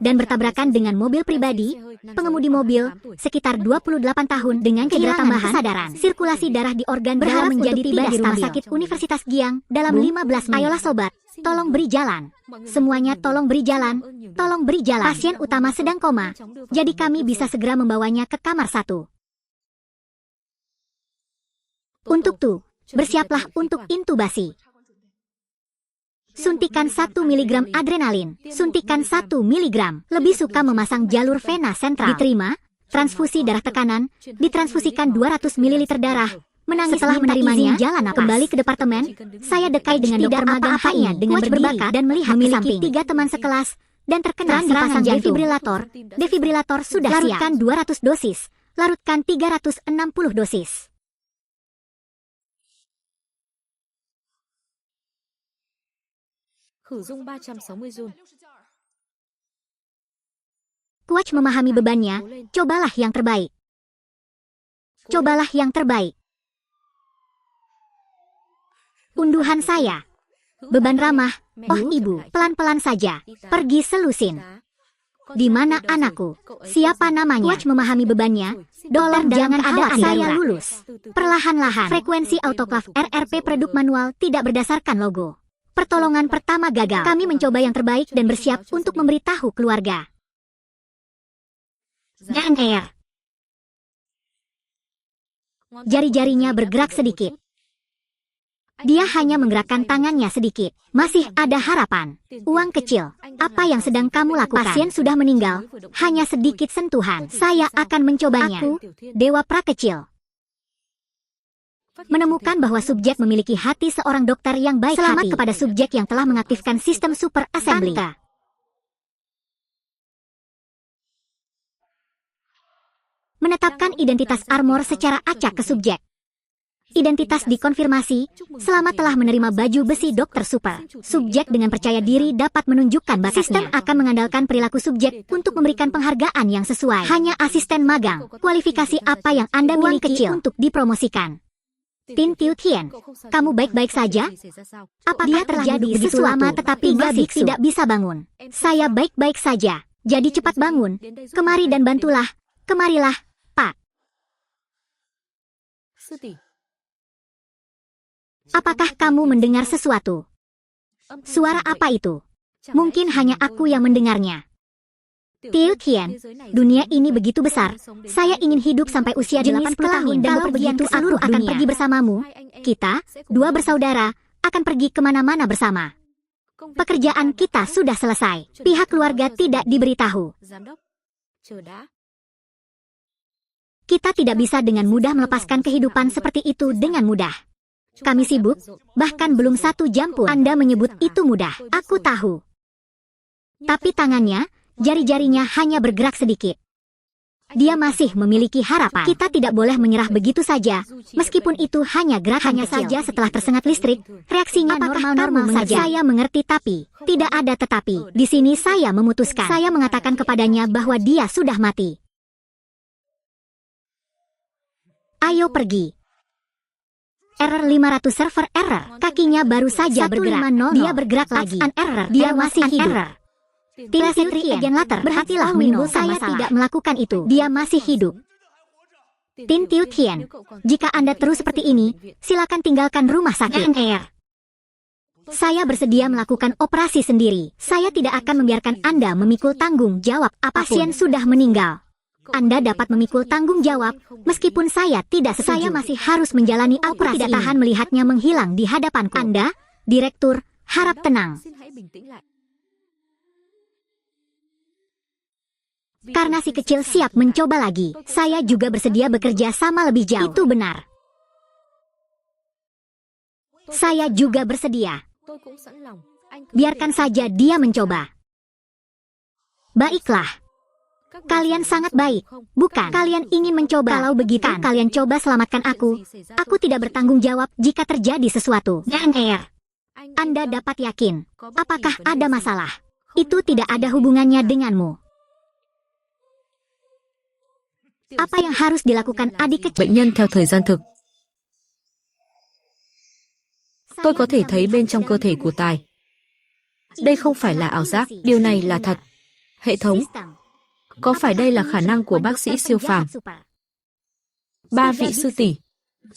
dan bertabrakan dengan mobil pribadi. Pengemudi mobil, sekitar 28 tahun dengan cedera tambahan kesadaran. Sirkulasi darah di organ berharap menjadi tiba di rumah sakit Universitas Giang dalam 15 menit. Ayolah sobat, tolong beri jalan. Semuanya tolong beri jalan. Tolong beri jalan. Pasien utama sedang koma, jadi kami bisa segera membawanya ke kamar 1. Untuk tuh, bersiaplah untuk intubasi. Suntikan 1 mg adrenalin. Suntikan 1 mg. Lebih suka memasang jalur vena sentral. Diterima. Transfusi darah tekanan. Ditransfusikan 200 ml darah. Menangis setelah menerimanya, jalan napas. Kembali ke departemen. Saya dekai dengan dokter magang hanya dengan berbakat dan melihat memiliki 3 teman sekelas dan terkena serangan defibrilator. Defibrilator sudah siap. Larutkan 200 dosis. Larutkan 360 dosis. Kuach memahami bebannya, cobalah yang terbaik. Cobalah yang terbaik. Unduhan saya. Beban ramah, oh ibu, pelan-pelan saja. Pergi selusin. Di mana anakku? Siapa namanya? Kuach memahami bebannya. Dolar jangan ada saya lulus. Perlahan-lahan. Frekuensi autoklav RRP produk manual tidak berdasarkan logo. Pertolongan pertama gagal. Kami mencoba yang terbaik dan bersiap untuk memberitahu keluarga. Air. Jari-jarinya bergerak sedikit. Dia hanya menggerakkan tangannya sedikit. Masih ada harapan. Uang kecil. Apa yang sedang kamu lakukan? Pasien sudah meninggal. Hanya sedikit sentuhan. Saya akan mencobanya. Aku, Dewa Prakecil. Menemukan bahwa subjek memiliki hati seorang dokter yang baik hati. Selamat kepada subjek yang telah mengaktifkan sistem super assembly. Menetapkan identitas armor secara acak ke subjek. Identitas dikonfirmasi. Selamat telah menerima baju besi dokter super. Subjek dengan percaya diri dapat menunjukkan bakatnya. Sistem akan mengandalkan perilaku subjek untuk memberikan penghargaan yang sesuai. Hanya asisten magang. Kualifikasi apa yang Anda miliki untuk dipromosikan? Tin Tiu Tien, kamu baik-baik saja? Apa dia terjadi begitu lama tetapi masih tidak bisa bangun? Saya baik-baik saja. Jadi cepat bangun. Kemari dan bantulah. Kemarilah, Pak. Apakah kamu mendengar sesuatu? Suara apa itu? Mungkin hanya aku yang mendengarnya. Tiu Tien, dunia ini begitu besar. Saya ingin hidup sampai usia 80 tahun dan begitu aku akan pergi bersamamu. Kita, 2 bersaudara, akan pergi kemana-mana bersama. Pekerjaan kita sudah selesai. Pihak keluarga tidak diberitahu. Kita tidak bisa dengan mudah melepaskan kehidupan seperti itu dengan mudah. Kami sibuk, bahkan belum 1 jam pun. Anda menyebut itu mudah. Aku tahu. Tapi tangannya, jari-jarinya hanya bergerak sedikit. Dia masih memiliki harapan. Kita tidak boleh menyerah begitu saja, meskipun itu hanya gerakan saja setelah tersengat listrik. Reaksinya normal-normal saja. Saya mengerti tapi, tidak ada tetapi. Di sini saya memutuskan. Saya mengatakan kepadanya bahwa dia sudah mati. Ayo pergi. Error 500 server error. Kakinya baru saja bergerak. Dia bergerak lagi. Error. Dia masih hidup. Telesetri agen latar, berhatilah menimbulkan masalah. Saya tidak melakukan itu. Dia masih hidup. Tin Tiu Tien, jika Anda terus seperti ini, silakan tinggalkan rumah sakit. Saya bersedia melakukan operasi sendiri. Saya tidak akan membiarkan Anda memikul tanggung jawab apapun. Pasien sudah meninggal. Anda dapat memikul tanggung jawab, meskipun saya tidak setuju. Saya masih harus menjalani operasi. Aku tidak tahan melihatnya menghilang di hadapanku. Anda, Direktur, harap tenang. Karena si kecil siap mencoba lagi, saya juga bersedia bekerja sama lebih jauh. Itu benar. Saya juga bersedia. Biarkan saja dia mencoba. Baiklah. Kalian sangat baik, bukan? Kalian ingin mencoba. Kalau begitu, kalian coba selamatkan aku. Aku tidak bertanggung jawab jika terjadi sesuatu. Anda dapat yakin. Apakah ada masalah? Itu tidak ada hubungannya denganmu. Apa yang harus dilakukan adik kecil? Bệnh nhân theo thời gian thực. Tôi có thể thấy bên trong cơ thể của Tài. Đây không phải là ảo giác, điều này là thật. Hệ thống, có phải đây là khả năng của bác sĩ siêu phàm? 3 vị sư tỷ.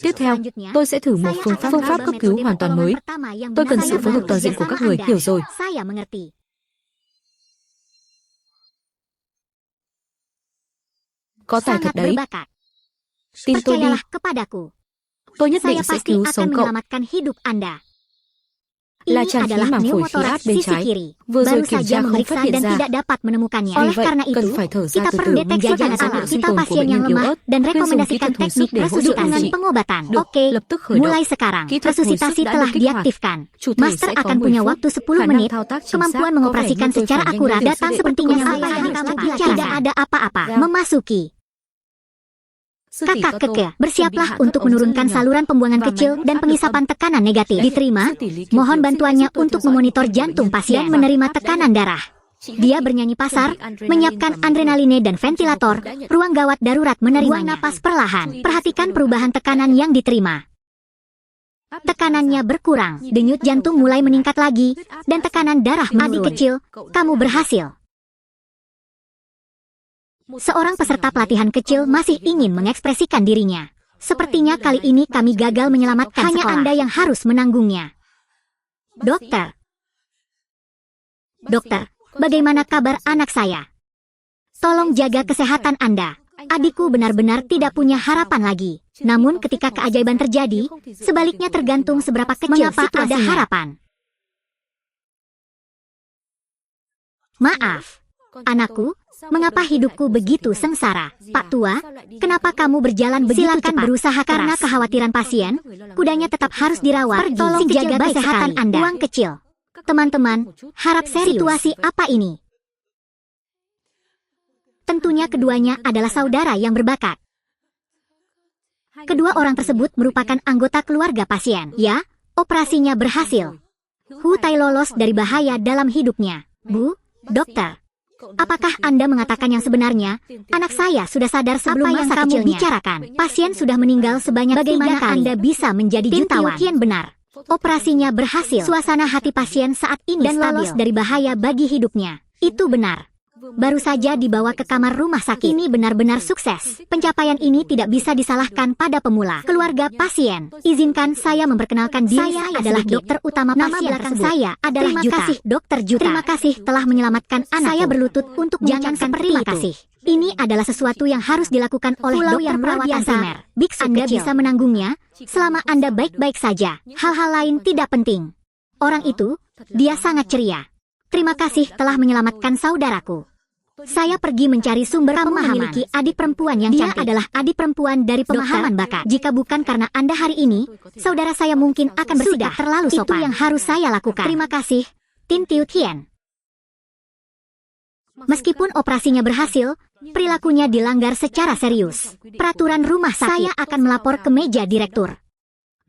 Tiếp theo, tôi sẽ thử một phương pháp cấp cứu hoàn toàn mới. Tôi cần sự phối hợp toàn diện của các người, hiểu rồi. Có tài thật đấy. Tin tôi đi. Tôi nhất định sẽ cứu sống cậu. Là tràn khí màng phổi khí áp bên trái. Vừa rồi kiểm tra không phát hiện ra. Vì vậy, cần phải thở ra từ từ, menjaga dấu hiệu sinh tồn của bệnh nhân yếu ớt, khuyên dùng kỹ thuật hồi sức để hỗ trợ điều trị. Được, lập tức khởi động. Kỹ thuật hồi sức đã được kích hoạt. Chủ thể sẽ có 10 phút, khả năng thao tác chính xác, có vẻ như tôi phải hiểu được datang sepertinya saya tidak ada apa-apa. Memasuki. Kakak Keke, bersiaplah untuk menurunkan saluran pembuangan kecil dan pengisapan tekanan negatif. Diterima, mohon bantuannya untuk memonitor jantung pasien menerima tekanan darah. Dia bernyanyi pasar, menyiapkan adrenaline dan ventilator, ruang gawat darurat menerimanya. Buang napas perlahan, perhatikan perubahan tekanan yang diterima. Tekanannya berkurang, denyut jantung mulai meningkat lagi, dan tekanan darah menurun. Adik kecil, kamu berhasil. Seorang peserta pelatihan kecil masih ingin mengekspresikan dirinya. Sepertinya kali ini kami gagal menyelamatkan sekolah. Hanya Anda yang harus menanggungnya. Dokter. Dokter, bagaimana kabar anak saya? Tolong jaga kesehatan Anda. Adikku benar-benar tidak punya harapan lagi. Namun ketika keajaiban terjadi, sebaliknya tergantung seberapa kecil situasinya. Ada harapan. Maaf, anakku. Mengapa hidupku begitu sengsara? Pak tua, kenapa kamu berjalan begitu cepat? Silakan berusaha karena kekhawatiran pasien. Kudanya tetap harus dirawat. Tolong jaga kesehatan Anda. Uang kecil. Teman-teman, harap serius. Situasi apa ini? Tentunya keduanya adalah saudara yang berbakat. Kedua orang tersebut merupakan anggota keluarga pasien. Ya, operasinya berhasil. Hu Tai lolos dari bahaya dalam hidupnya. Bu, dokter. Apakah Anda mengatakan yang sebenarnya? Anak saya sudah sadar sebelum masa kecilnya. Bicarakan. Pasien sudah meninggal sebanyak 3 kali. Anda bisa menjadi jutawan? Tin benar. Operasinya berhasil. Suasana hati pasien saat ini dan stabil. Lolos dari bahaya bagi hidupnya. Itu benar. Baru saja dibawa ke kamar rumah sakit. Ini benar-benar sukses. Pencapaian ini tidak bisa disalahkan pada pemula. Keluarga pasien. Izinkan saya memperkenalkan diri. Saya adalah dokter utama pasien. Nama belakang saya adalah Juta. Terima kasih Dokter Juta. Terima kasih telah menyelamatkan anak. Saya berlutut untuk mengucapkan terima kasih. Ini adalah sesuatu yang harus dilakukan oleh dokter perawatan primer. Biksu Anda bisa menanggungnya selama Anda baik-baik saja. Hal-hal lain tidak penting. Orang itu, dia sangat ceria. Terima kasih telah menyelamatkan saudaraku. Saya pergi mencari sumber pemahaman. Memiliki adik perempuan yang cantik. Dia adalah adik perempuan dari pemahaman bakat. Jika bukan karena Anda hari ini, saudara saya mungkin akan bersikap terlalu sopan. Itu yang harus saya lakukan. Terima kasih, Tin Tiu Tien. Meskipun operasinya berhasil, perilakunya dilanggar secara serius. Peraturan rumah sakit. Saya akan melapor ke meja direktur.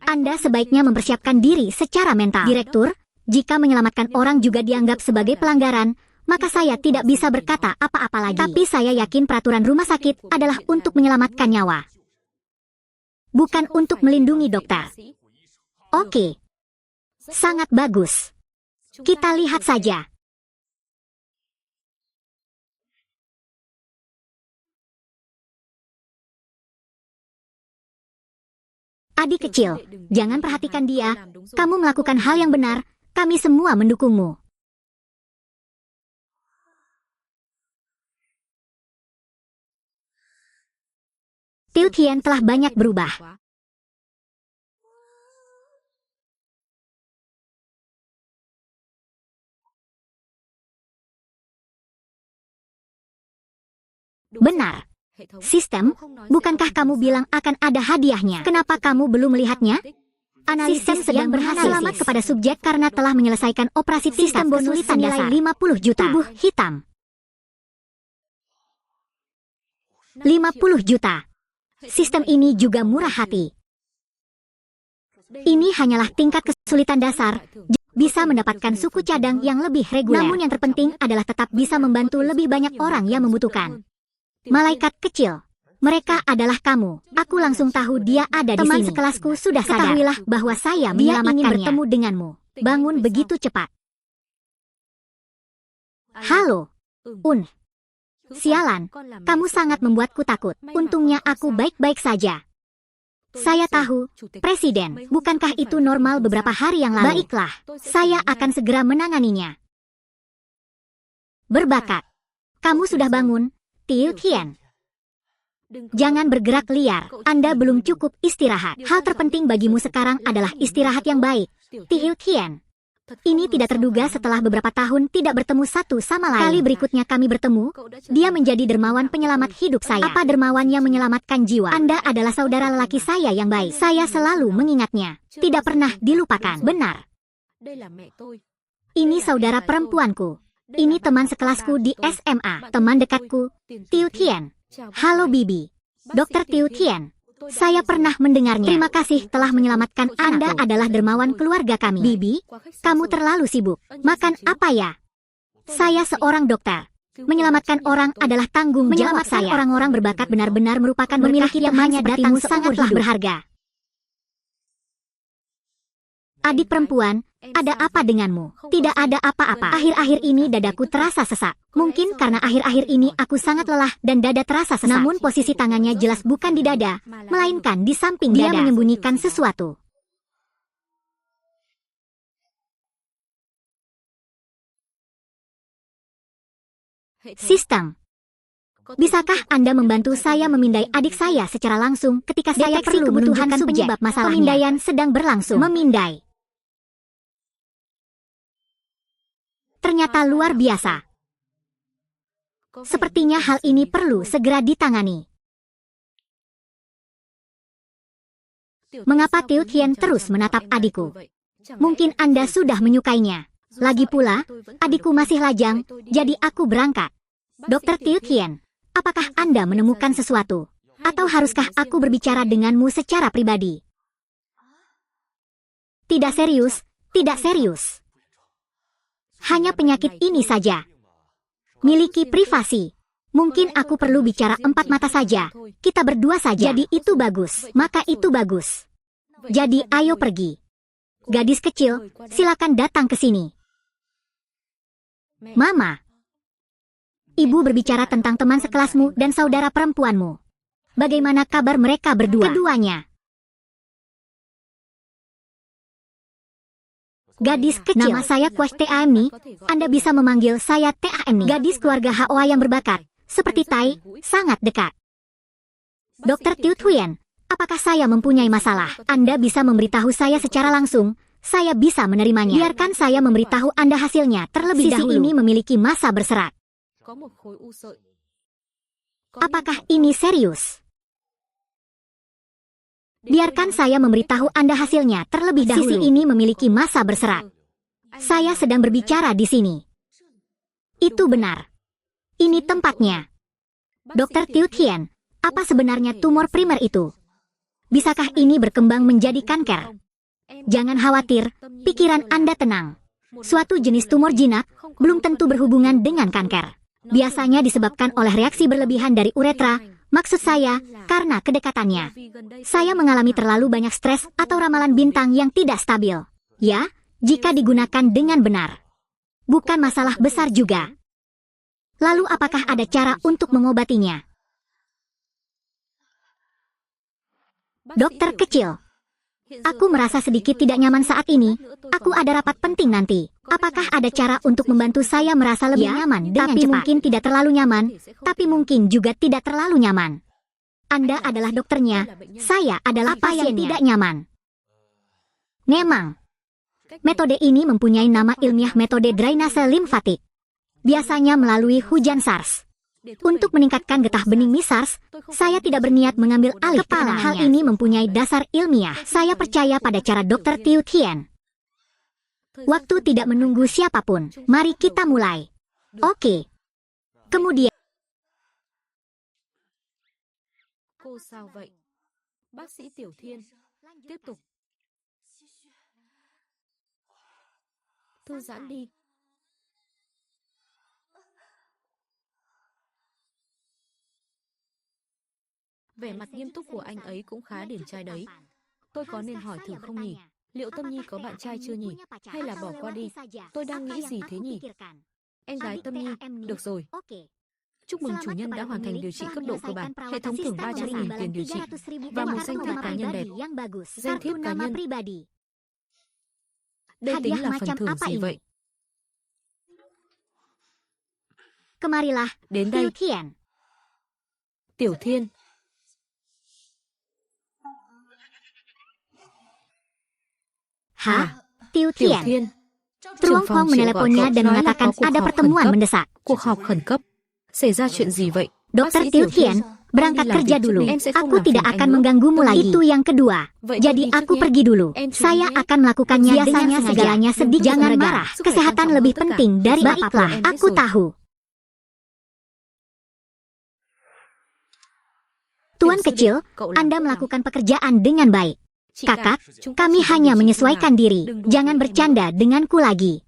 Anda sebaiknya mempersiapkan diri secara mental. Direktur, jika menyelamatkan orang juga dianggap sebagai pelanggaran, maka saya tidak bisa berkata apa-apa lagi. Tapi saya yakin peraturan rumah sakit adalah untuk menyelamatkan nyawa. Bukan untuk melindungi dokter. Oke. Sangat bagus. Kita lihat saja. Adik kecil, jangan perhatikan dia. Kamu melakukan hal yang benar. Kami semua mendukungmu. Tiu Tien telah banyak berubah. Benar. Sistem, bukankah kamu bilang akan ada hadiahnya? Kenapa kamu belum melihatnya? Analisis sedang berhasil. Selamat kepada subjek karena telah menyelesaikan operasi sistem bonus senilai 50 juta. Tubuh hitam. 50 juta. Sistem ini juga murah hati. Ini hanyalah tingkat kesulitan dasar. Bisa mendapatkan suku cadang yang lebih reguler. Namun yang terpenting adalah tetap bisa membantu lebih banyak orang yang membutuhkan. Malaikat kecil. Mereka adalah kamu. Aku langsung tahu dia ada di sini. Teman sekelasku sudah sadar. Ketahuilah bahwa saya menyelamatkannya. Dia ingin bertemu denganmu. Bangun begitu cepat. Halo. Sialan, kamu sangat membuatku takut. Untungnya aku baik-baik saja. Saya tahu, Presiden, bukankah itu normal beberapa hari yang lalu? Baiklah, saya akan segera menanganinya. Berbakat. Kamu sudah bangun, Tiu Tian. Jangan bergerak liar, Anda belum cukup istirahat. Hal terpenting bagimu sekarang adalah istirahat yang baik, Tiu Tian. Ini tidak terduga setelah beberapa tahun tidak bertemu satu sama lain. Kali berikutnya kami bertemu, dia menjadi dermawan penyelamat hidup saya. Apa dermawan yang menyelamatkan jiwa? Anda adalah saudara lelaki saya yang baik. Saya selalu mengingatnya. Tidak pernah dilupakan. Benar. Ini saudara perempuanku. Ini teman sekelasku di SMA. Teman dekatku, Tiu Tian. Halo Bibi. Dr. Tiu Tian. Saya pernah mendengarnya. Terima kasih telah menyelamatkan. Anda adalah dermawan keluarga kami. Bibi, kamu terlalu sibuk. Makan apa ya? Saya seorang dokter. Menyelamatkan orang adalah tanggung jawab saya. Orang-orang berbakat benar-benar merupakan memiliki yang hanya datang sangatlah berharga. Adik perempuan, ada apa denganmu? Tidak ada apa-apa. Akhir-akhir ini dadaku terasa sesak. Mungkin karena akhir-akhir ini aku sangat lelah dan dada terasa sesak. Namun posisi tangannya jelas bukan di dada, melainkan di samping dada. Dia menyembunyikan sesuatu. Sistem. Bisakah Anda membantu saya memindai adik saya secara langsung ketika saya perlu kebutuhan penyebab masalahnya? Pemindaian sedang berlangsung. Memindai. Ternyata luar biasa. Sepertinya hal ini perlu segera ditangani. Mengapa Tiu Tian terus menatap adikku? Mungkin Anda sudah menyukainya. Lagi pula, adikku masih lajang, jadi aku berangkat. Dr. Tiu Tian, apakah Anda menemukan sesuatu? Atau haruskah aku berbicara denganmu secara pribadi? Tidak serius, tidak serius. Hanya penyakit ini saja. Miliki privasi. Mungkin aku perlu bicara empat mata saja. Kita berdua saja. Jadi itu bagus. Maka itu bagus. Jadi ayo pergi. Gadis kecil, silakan datang ke sini. Mama. Ibu berbicara tentang teman sekelasmu dan saudara perempuanmu. Bagaimana kabar mereka berdua? Keduanya. Gadis kecil, nama saya Kwash Taemni. Anda bisa memanggil saya Taemni. Gadis keluarga Hoa yang berbakat, seperti Tai, sangat dekat. Dr. Tiu Tian, apakah saya mempunyai masalah? Anda bisa memberitahu saya secara langsung, saya bisa menerimanya. Biarkan saya memberitahu Anda hasilnya terlebih dahulu. Sisi ini memiliki massa berserat. Apakah ini serius? Biarkan saya memberitahu Anda hasilnya terlebih dahulu. Sisi ini memiliki massa berserat. Saya sedang berbicara di sini. Itu benar. Ini tempatnya. Dr. Tiu Tian, apa sebenarnya tumor primer itu? Bisakah ini berkembang menjadi kanker? Jangan khawatir, pikiran Anda tenang. Suatu jenis tumor jinak belum tentu berhubungan dengan kanker. Biasanya disebabkan oleh reaksi berlebihan dari uretra. Maksud saya, karena kedekatannya. Saya mengalami terlalu banyak stres atau ramalan bintang yang tidak stabil. Ya, jika digunakan dengan benar. Bukan masalah besar juga. Lalu apakah ada cara untuk mengobatinya? Dokter kecil. Aku merasa sedikit tidak nyaman saat ini. Aku ada rapat penting nanti. Apakah ada cara untuk membantu saya merasa lebih nyaman dengan cepat? Tapi mungkin tidak terlalu nyaman, tapi mungkin juga tidak terlalu nyaman. Anda adalah dokternya, saya adalah pasien tidak nyaman. Memang. Metode ini mempunyai nama ilmiah metode drainase limfatik. Biasanya melalui hujan SARS. Untuk meningkatkan getah bening SARS, saya tidak berniat mengambil alih kepala. Hal ini mempunyai dasar ilmiah. Saya percaya pada cara Dr. Tiu Tian. Waktu tidak menunggu siapapun. Mari kita mulai. Oke. Kemudian. Cô sao vậy? Bác sĩ Tiểu Thiên, tiếp tục. Thư giãn đi. Vẻ mặt nghiêm túc của anh ấy cũng khá điển trai đấy. Tôi có nên hỏi thử không nhỉ? Liệu Tâm Nhi có bạn trai chưa nhỉ? Hay là bỏ qua đi? Tôi đang nghĩ gì thế nhỉ? Em gái Tâm Nhi, được rồi. Ok. Chúc mừng chủ nhân đã hoàn thành điều trị cấp độ cơ bản. Hệ thống thưởng 300.000 tiền điều trị và một danh thiếp cá nhân đẹp. Danh thiếp cá nhân. Đây tính là phần thưởng gì vậy? Kemarilah, Đến đây. Tiểu Thiên. Tiểu Thiên. Hả? Tiểu Tiểu Thiên. Thiên. Truong Phong meneleponnya dan mengatakan ada pertemuan mendesak. Cuộc họp khẩn cấp. Xảy ra chuyện gì vậy? Dokter Tiểu Thiên, berangkat kerja dulu. Em sẽ không Aku làm tidak phiền akan anh nữa. mengganggumu lagi. Itu yang kedua. Vậy Jadi thôi, aku nhé. pergi dulu. Em curinya, Saya akan melakukannya biasanya dengan sengaja. segalanya sedikit Jangan meregang. marah. Kesehatan lebih penting dari apapun. Baiklah, Aku tahu. Tuan kecil, Anda melakukan pekerjaan dengan baik. Kakak, kami hanya menyesuaikan diri. Jangan bercanda denganku lagi.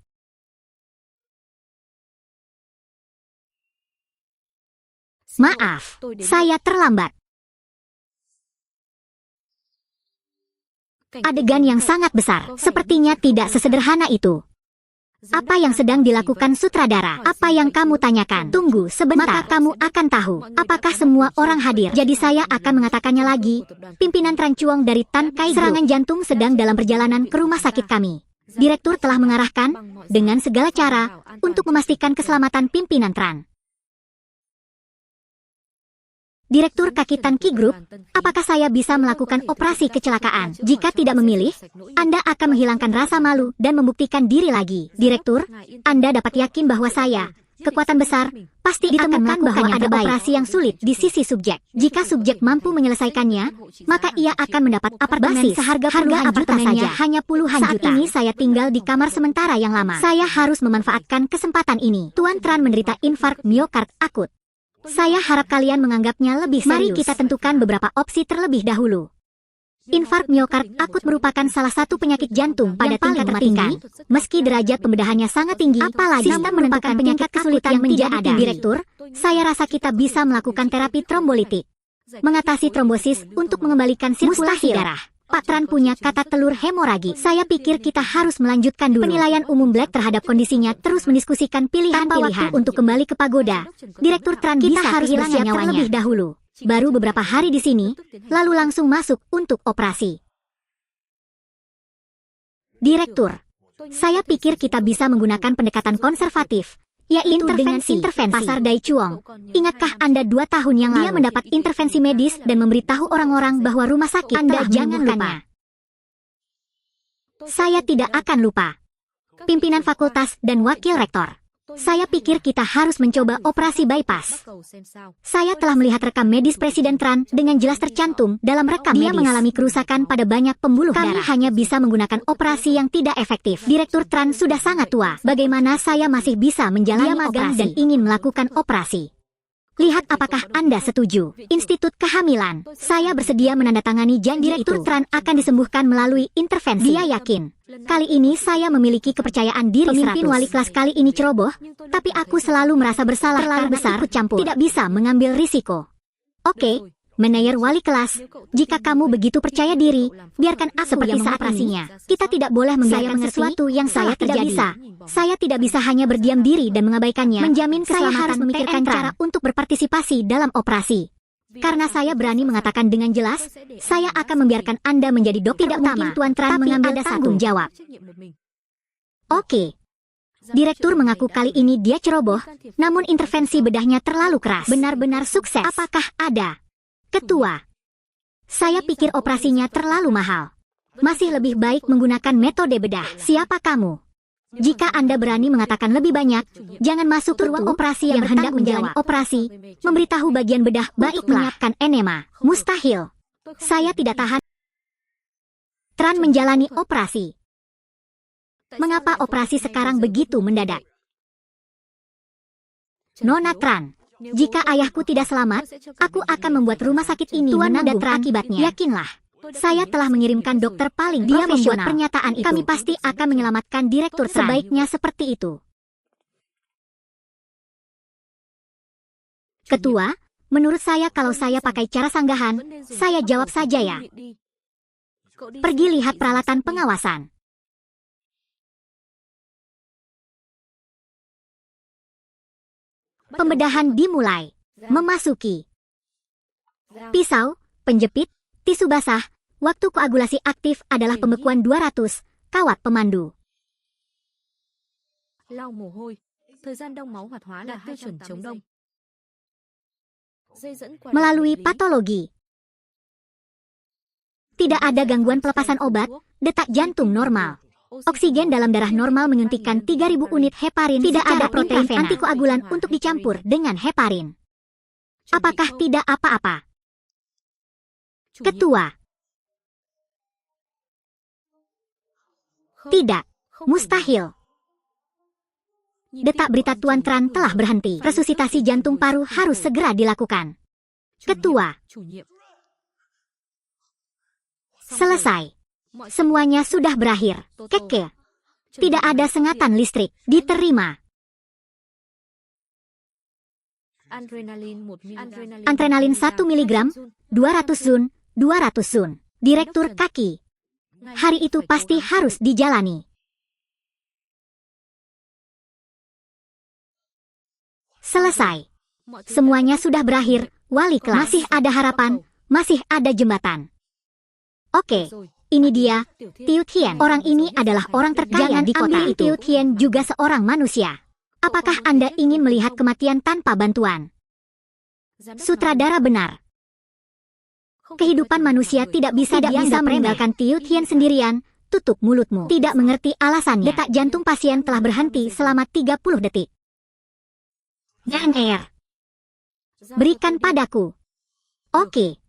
Maaf, saya terlambat. Adegan yang sangat besar, sepertinya tidak sesederhana itu. Apa yang sedang dilakukan sutradara? Apa yang kamu tanyakan? Tunggu sebentar, maka kamu akan tahu apakah semua orang hadir. Jadi saya akan mengatakannya lagi. Pimpinan Tranchuong dari Tan Kai Group. Serangan jantung sedang dalam perjalanan ke rumah sakit kami. Direktur telah mengarahkan dengan segala cara untuk memastikan keselamatan pimpinan Tran. Direktur kaki Tan Ki Group, apakah saya bisa melakukan operasi kecelakaan? Jika tidak memilih, Anda akan menghilangkan rasa malu dan membuktikan diri lagi. Direktur, Anda dapat yakin bahwa saya, kekuatan besar, pasti ditemukan bahwa ada operasi yang sulit di sisi subjek. Jika subjek mampu menyelesaikannya, maka ia akan mendapat apartemen seharga puluhan juta saja, hanya puluhan juta. Saat ini saya tinggal di kamar sementara yang lama. Saya harus memanfaatkan kesempatan ini. Tuan Tran menderita infark miokard akut. Saya harap kalian menganggapnya lebih serius. Mari kita tentukan beberapa opsi terlebih dahulu. Infark miokard akut merupakan salah satu penyakit jantung pada tingkat tertinggi. Meski derajat pembedahannya sangat tinggi, apalagi sistem merupakan penyakit kesulitan yang tidak ada. Direktur, saya rasa kita bisa melakukan terapi trombolitik. Mengatasi trombosis untuk mengembalikan sirkulasi darah. Pak Tran punya kata telur hemoragi. Saya pikir kita harus melanjutkan dulu. Penilaian umum Black terhadap kondisinya terus mendiskusikan pilihan-pilihan untuk kembali ke pagoda. Direktur Tran kita harus bersiap terlebih dahulu. Baru beberapa hari di sini, lalu langsung masuk untuk operasi. Direktur, saya pikir kita bisa menggunakan pendekatan konservatif, yaitu intervensi pasar Daichuong. Ingatkah Anda 2 tahun yang lalu dia mendapat intervensi medis dan memberitahu orang-orang bahwa rumah sakit Anda jangan lupa. Saya tidak akan lupa. Pimpinan fakultas dan wakil rektor. Saya pikir kita harus mencoba operasi bypass. Saya telah melihat rekam medis Presiden Tran dengan jelas tercantum dalam rekam medis. Dia mengalami kerusakan pada banyak pembuluh darah. Kami hanya bisa menggunakan operasi yang tidak efektif. Direktur Tran sudah sangat tua. Bagaimana saya masih bisa menjalani operasi dan ingin melakukan operasi? Lihat apakah Anda setuju. Institut Kehamilan. Saya bersedia menandatangani janji Direktur Tran akan disembuhkan melalui intervensi. Dia yakin. Kali ini saya memiliki kepercayaan diri 100. Pemimpin wali kelas kali ini ceroboh, tapi aku selalu merasa bersalah terlalu besar ikut campur. Tidak bisa mengambil risiko. Oke, manajer wali kelas, jika kamu begitu percaya diri, biarkan aku seperti saat operasinya. Kita tidak boleh membiarkan sesuatu yang saya tidak bisa. Saya tidak bisa hanya berdiam diri dan mengabaikannya. Menjamin saya harus memikirkan cara untuk berpartisipasi dalam operasi. Karena saya berani mengatakan dengan jelas, saya akan membiarkan Anda menjadi dokter utama. Tidak mungkin Tuan Tran mengambil tanggung jawab. Oke. Direktur mengaku kali ini dia ceroboh, namun intervensi bedahnya terlalu keras. Benar-benar sukses. Apakah ada? Ketua. Saya pikir operasinya terlalu mahal. Masih lebih baik menggunakan metode bedah. Siapa kamu? Jika Anda berani mengatakan lebih banyak, jangan masuk ke ruang operasi yang hendak menjalani operasi, memberitahu bagian bedah baik menyiapkan enema. Mustahil. Saya tidak tahan. Tran menjalani operasi. Mengapa operasi sekarang begitu mendadak? Nona Tran, jika ayahku tidak selamat, aku akan membuat rumah sakit ini menanggung akibatnya. Yakinlah. Saya telah mengirimkan dokter paling dia membuat pernyataan itu. Kami pasti akan menyelamatkan Direktur Tran. Sebaiknya seperti itu. Ketua, menurut saya kalau saya pakai cara sanggahan, saya jawab saja ya. Pergi lihat peralatan pengawasan. Pembedahan dimulai. Memasuki pisau, penjepit, tisu basah. Waktu koagulasi aktif adalah pembekuan 200, kawat pemandu. Lau mồ hôi. Thời gian đông máu hoạt hóa đạt tiêu chuẩn chống đông. Melalui patologi. Tidak ada gangguan pelepasan obat, detak jantung normal. Oksigen dalam darah normal menyuntikkan 3000 unit heparin. Tidak ada protein antikoagulan untuk dicampur dengan heparin. Apakah tidak apa-apa? Ketua. Tidak. Mustahil. Detak berita Tuan Tran telah berhenti. Resusitasi jantung paru harus segera dilakukan. Ketua. Selesai. Semuanya sudah berakhir. Keke. Tidak ada sengatan listrik. Diterima. Adrenalin 1 mg, 200 zun, 200 zun. Direktur kaki. Hari itu pasti harus dijalani. Selesai. Semuanya sudah berakhir. Wali kelas. Masih ada harapan. Masih ada jembatan. Oke. Ini dia, Tiu Tian. Orang ini adalah orang terkaya di kota itu. Tiu Tian juga seorang manusia. Apakah Anda ingin melihat kematian tanpa bantuan? Sutradara benar. Kehidupan manusia tidak bisa meninggalkan Tiu Tian sendirian. Tutup mulutmu. Tidak mengerti alasannya. Detak jantung pasien telah berhenti selama 30 detik. Dan air. Berikan padaku. Oke.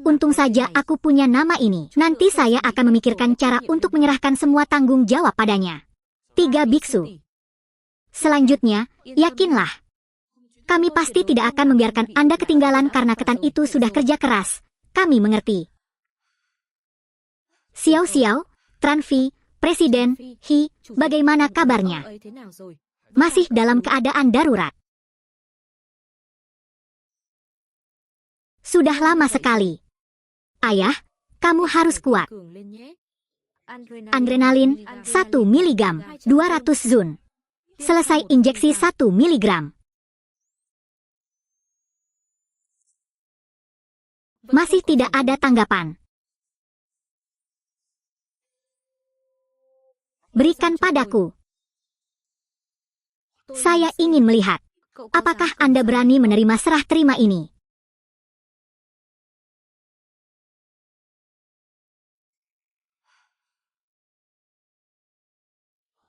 Untung saja aku punya nama ini. Nanti saya akan memikirkan cara untuk menyerahkan semua tanggung jawab padanya. 3 biksu. Selanjutnya, yakinlah. Kami pasti tidak akan membiarkan Anda ketinggalan karena ketan itu sudah kerja keras. Kami mengerti. Xiao Xiao, Tranvi, Presiden, Hi, bagaimana kabarnya? Masih dalam keadaan darurat. Sudah lama sekali. Ayah, kamu harus kuat. Adrenalin 1 mg, 200 zun. Selesai injeksi 1 mg. Masih tidak ada tanggapan. Berikan padaku. Saya ingin melihat. Apakah Anda berani menerima serah terima ini?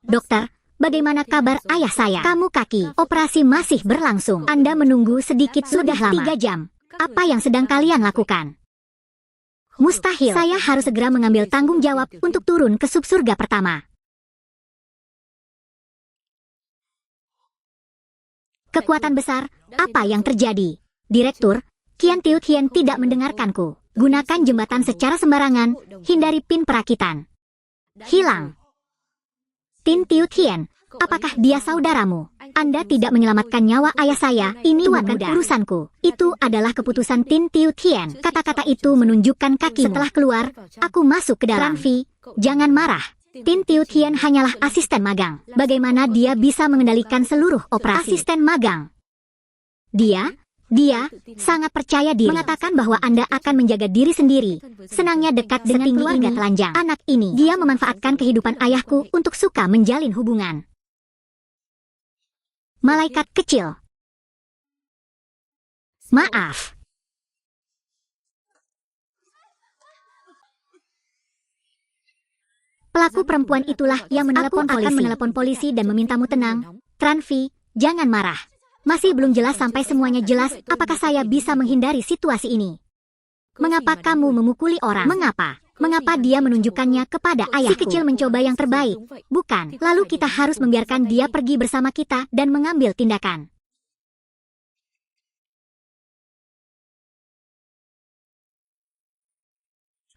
Dokter, bagaimana kabar ayah saya? Kamu kaki. Operasi masih berlangsung. Anda menunggu sedikit sudah lama. 3 jam. Apa yang sedang kalian lakukan? Mustahil. Saya harus segera mengambil tanggung jawab untuk turun ke subsurga pertama. Kekuatan besar, apa yang terjadi? Direktur, Qian Tiu Tian tidak mendengarkanku. Gunakan jembatan secara sembarangan, hindari pin perakitan. Hilang. Tin Tiu Tian, apakah dia saudaramu? Anda tidak menyelamatkan nyawa ayah saya, ini bukan urusanku. Itu adalah keputusan Tin Tiu Tian. Kata-kata itu menunjukkan kaki. Setelah keluar, aku masuk ke dalam. Tranvi, jangan marah. Tin Tiu Tian hanyalah asisten magang. Bagaimana dia bisa mengendalikan seluruh operasi? Asisten magang. Dia sangat percaya diri. Mengatakan bahwa Anda akan menjaga diri sendiri. Senangnya dekat dengan keluarga telanjang. Anak ini, dia memanfaatkan kehidupan ayahku untuk suka menjalin hubungan. Malaikat kecil. Maaf. Pelaku perempuan itulah yang menelepon polisi dan memintamu tenang. Tranvi, jangan marah. Masih belum jelas sampai semuanya jelas apakah saya bisa menghindari situasi ini. Mengapa kamu memukuli orang? Mengapa? Mengapa dia menunjukkannya kepada ayahku? Si kecil mencoba yang terbaik. Bukan. Lalu kita harus membiarkan dia pergi bersama kita dan mengambil tindakan.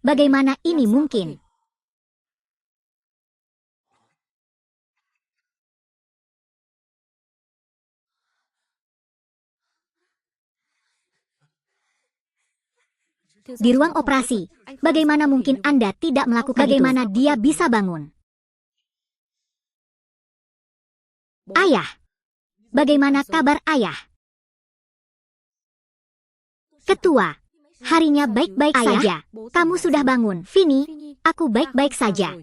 Bagaimana ini mungkin? Di ruang operasi, bagaimana mungkin Anda tidak melakukan itu? Bagaimana dia bisa bangun? Ayah. Bagaimana kabar ayah? Ketua. Harinya baik-baik saja. Kamu sudah bangun. Vini, aku baik-baik saja.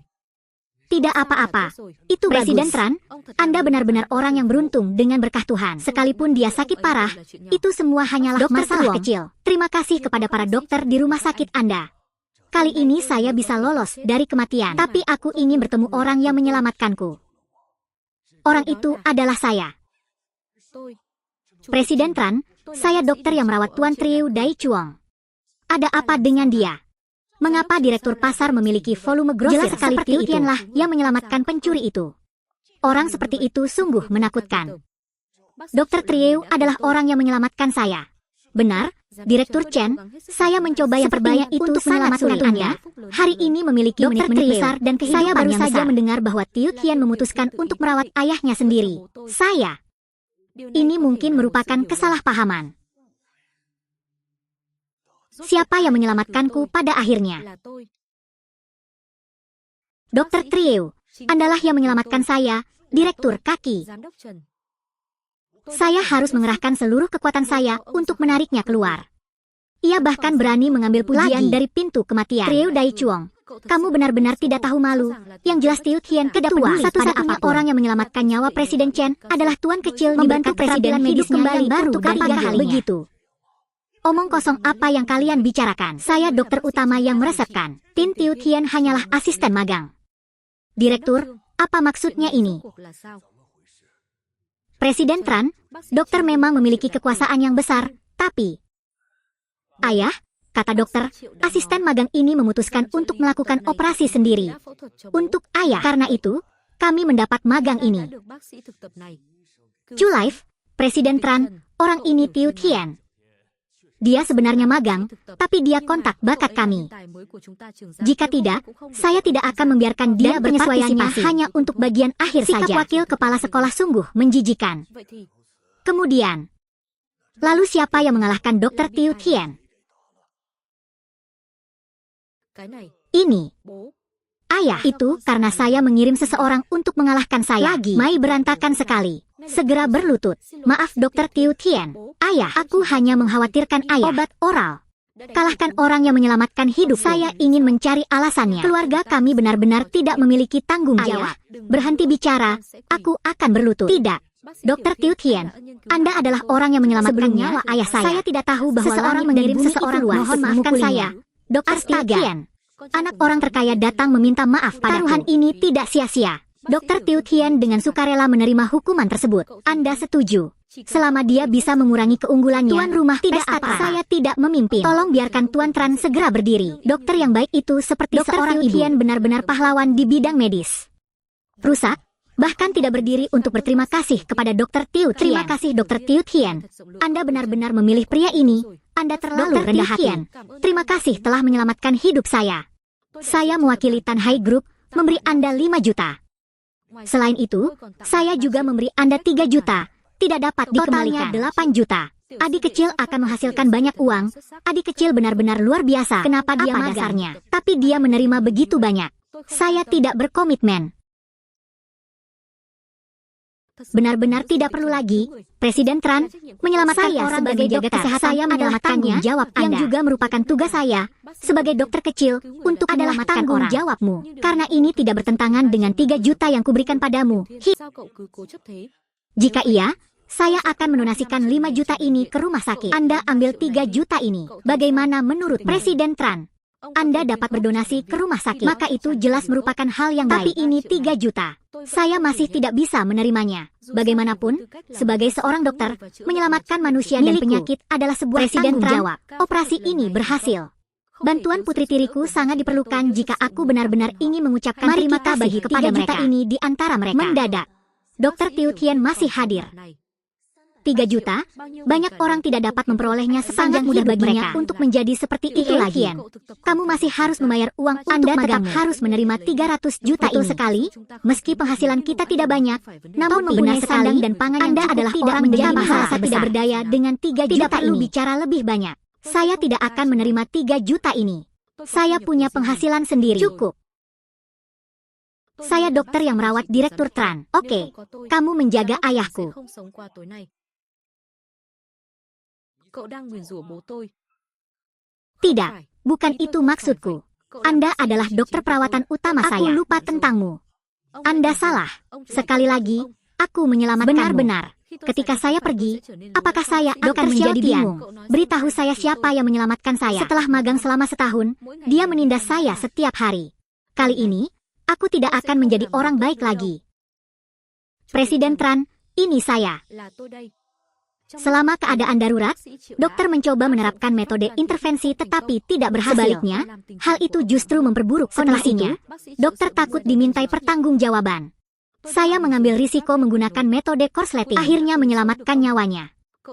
Tidak apa-apa. Itu Presiden Tran. Anda benar-benar orang yang beruntung dengan berkah Tuhan. Sekalipun dia sakit parah, itu semua hanyalah masalah kecil. Terima kasih kepada para dokter di rumah sakit Anda. Kali ini saya bisa lolos dari kematian. Tapi aku ingin bertemu orang yang menyelamatkanku. Orang itu adalah saya. Presiden Tran, saya dokter yang merawat Tuan Trieu Dai Chuang. Ada apa dengan dia? Mengapa direktur pasar memiliki volume grosir? Jelas sekali Tiu Tianlah yang menyelamatkan pencuri itu. Orang seperti itu sungguh menakutkan. Dokter Trieu adalah orang yang menyelamatkan saya. Benar, Direktur Chen, saya mencoba yang terbaik untuk menyelamatkan Anda. Hari ini memiliki menit-menit besar dan kehidupan saya baru saja mendengar bahwa Tiu Tian memutuskan untuk merawat ayahnya sendiri. Ini mungkin merupakan kesalahpahaman. Siapa yang menyelamatkanku pada akhirnya? Dokter Trieu, Andalah yang menyelamatkan saya, Direktur Kaki. Saya harus mengerahkan seluruh kekuatan saya untuk menariknya keluar. Ia bahkan berani mengambil pujian dari pintu kematian. Trieu Dai Chuang, kamu benar-benar tidak tahu malu. Yang jelas Tiu Tian ketua. Satu-satunya orang yang menyelamatkan nyawa Presiden Chen adalah tuan kecil membantu presiden medis kembali baru ketiga kalinya. Begitu. Omong kosong apa yang kalian bicarakan? Saya dokter utama yang meresepkan. Tin Tiu Tian hanyalah asisten magang. Direktur, apa maksudnya ini? Presiden Tran, dokter memang memiliki kekuasaan yang besar, tapi... Ayah, kata dokter, asisten magang ini memutuskan untuk melakukan operasi sendiri. Untuk ayah, karena itu, kami mendapat magang ini. Julife, Presiden Tran, orang ini Tiu Tian. Dia sebenarnya magang, tapi dia kontak bakat kami. Jika tidak, saya tidak akan membiarkan dia berpartisipasi hanya untuk bagian akhir saja. Sikap wakil kepala sekolah sungguh menjijikan. Kemudian, lalu siapa yang mengalahkan Dokter Tiu Tian? Ini. Ayah, itu karena saya mengirim seseorang untuk mengalahkan saya. Mai berantakan sekali. Segera berlutut. Maaf Dokter Tiu Tian. Ayah, aku hanya mengkhawatirkan ayah. Obat oral. Kalahkan orang yang menyelamatkan hidup. Saya ingin mencari alasannya. Keluarga kami benar-benar tidak memiliki tanggung jawab. Berhenti bicara, aku akan berlutut. Tidak. Dokter Tiu Tian, Anda adalah orang yang menyelamatkan nyawa ayah saya. Saya tidak tahu bahwa seseorang mengirim seseorang luar. Mohon maafkan saya. Dokter Tiu Tian. Anak orang terkaya datang meminta maaf padaku. Taruhan ini tidak sia-sia. Dokter Tiu Tian dengan sukarela menerima hukuman tersebut. Anda setuju? Selama dia bisa mengurangi keunggulannya, tuan rumah tidak apa. Saya tidak memimpin. Tolong biarkan Tuan Tran segera berdiri. Dokter yang baik itu seperti Dokter seorang Tiu Tian benar-benar pahlawan di bidang medis. Rusak, bahkan tidak berdiri untuk berterima kasih kepada Dokter Tiu Tian. Terima kasih Dokter Tiu Tian. Anda benar-benar memilih pria ini. Anda terlalu rendah hati. Terima kasih telah menyelamatkan hidup saya. Saya mewakili Tanhai Group, memberi Anda 5 juta. Selain itu, saya juga memberi Anda 3 juta. Tidak dapat dikembalikan. Totalnya 8 juta. Adik kecil akan menghasilkan banyak uang. Adik kecil benar-benar luar biasa. Kenapa dia dasarnya? Tapi dia menerima begitu banyak. Saya tidak berkomitmen. Benar-benar tidak perlu lagi, Presiden Tran, menyelamatkan saya orang sebagai jaga kesehatan saya adalah tanggung jawab Anda. Yang juga merupakan tugas saya, sebagai dokter kecil, untuk adalah tanggung jawabmu. Karena ini tidak bertentangan dengan 3 juta yang kuberikan padamu. Jika iya, saya akan mendonasikan 5 juta ini ke rumah sakit. Anda ambil 3 juta ini. Bagaimana menurut Presiden Tran? Anda dapat berdonasi ke rumah sakit. Maka itu jelas merupakan hal yang baik. Tapi ini 3 juta. Saya masih tidak bisa menerimanya. Bagaimanapun, sebagai seorang dokter, menyelamatkan manusia dan penyakit adalah sebuah tanggung jawab. Operasi ini berhasil. Bantuan putri tiriku sangat diperlukan jika aku benar-benar ingin mengucapkan terima kasih kepada mereka. Ini di antara mereka. Mendadak, Dokter Tiu Tian masih hadir. 3 juta, banyak orang tidak dapat memperolehnya sepanjang mudah baginya untuk menjadi seperti itu lagi. Kamu masih harus membayar uang Anda tetap harus menerima 300 juta ini. Sekali, meski penghasilan kita tidak banyak, namun mempunyai sandang dan pangan Anda adalah orang menjadi merasa tidak berdaya dengan 3 juta ini. Tidak perlu bicara lebih banyak. Saya tidak akan menerima 3 juta ini. Saya punya penghasilan sendiri. Cukup. Saya dokter yang merawat Direktur Tran. Oke, kamu menjaga ayahku. Tidak, bukan itu maksudku. Anda adalah dokter perawatan utama saya. Aku lupa tentangmu. Anda salah. Sekali lagi, aku menyelamatkanmu. Benar-benar. Ketika saya pergi, apakah saya akan menjadi bingung? Beritahu saya siapa yang menyelamatkan saya. Setelah magang selama setahun, dia menindas saya setiap hari. Kali ini, aku tidak akan menjadi orang baik lagi. Presiden Tran, ini saya. Selama keadaan darurat, dokter mencoba menerapkan metode intervensi tetapi tidak berhasil. Sebaliknya, hal itu justru memperburuk kondisinya. Dokter takut dimintai pertanggungjawaban. Saya mengambil risiko menggunakan metode korsleting. Akhirnya menyelamatkan nyawanya.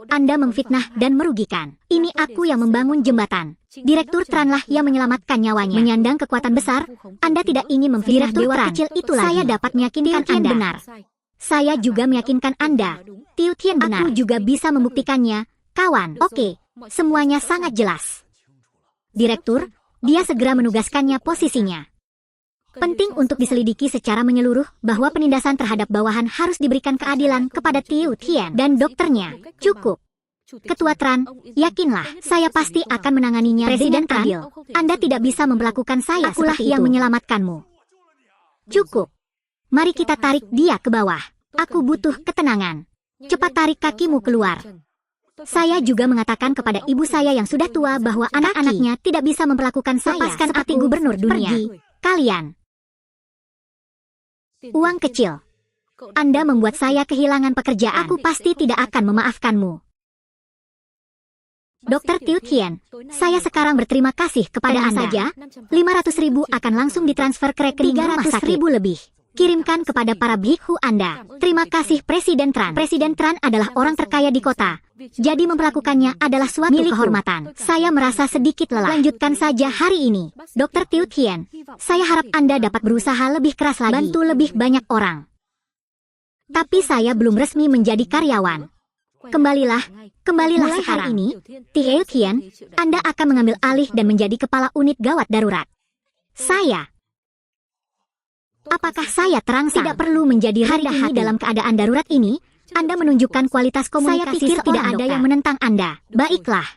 Anda memfitnah dan merugikan. Ini aku yang membangun jembatan. Direktur Tranlah yang menyelamatkan nyawanya. Menyandang kekuatan besar, Anda tidak ingin memfitnah dewa kecil itu lagi. Saya dapat meyakinkan Anda. Benar. Saya juga meyakinkan Anda. Tiu Tian benar. Aku juga bisa membuktikannya, kawan. Oke, semuanya sangat jelas. Direktur, dia segera menugaskannya posisinya. Penting untuk diselidiki secara menyeluruh bahwa penindasan terhadap bawahan harus diberikan keadilan kepada Tiu Tian dan dokternya. Cukup. Ketua Tran, yakinlah, saya pasti akan menanganinya. Presiden Tran, Anda tidak bisa memperlakukan saya seperti itu. Yang menyelamatkanmu. Cukup. Mari kita tarik dia ke bawah. Aku butuh ketenangan. Cepat tarik kakimu keluar. Saya juga mengatakan kepada ibu saya yang sudah tua bahwa anak-anaknya tidak bisa memperlakukan saya seperti gubernur dunia. Pergi, kalian. Uang kecil. Anda membuat saya kehilangan pekerjaan. Aku pasti tidak akan memaafkanmu. Dokter Tiu Tian, saya sekarang berterima kasih kepada Anda. Saja, 500.000 akan langsung ditransfer ke rekening rumah sakit. 300.000 lebih. Kirimkan kepada para bikhu Anda. Terima kasih Presiden Tran. Presiden Tran adalah orang terkaya di kota. Jadi memperlakukannya adalah suatu kehormatan. Saya merasa sedikit lelah. Lanjutkan saja hari ini. Dokter Tiu Tian, saya harap Anda dapat berusaha lebih keras lagi. Bantu lebih banyak orang. Tapi saya belum resmi menjadi karyawan. Kembalilah sekarang ini. Tiu Tian, Anda akan mengambil alih dan menjadi kepala unit gawat darurat. Apakah saya terangsang? Tidak perlu menjadi rendah hati dalam keadaan darurat ini. Anda menunjukkan kualitas komunikasi. Saya pikir tidak ada yang menentang Anda. Baiklah.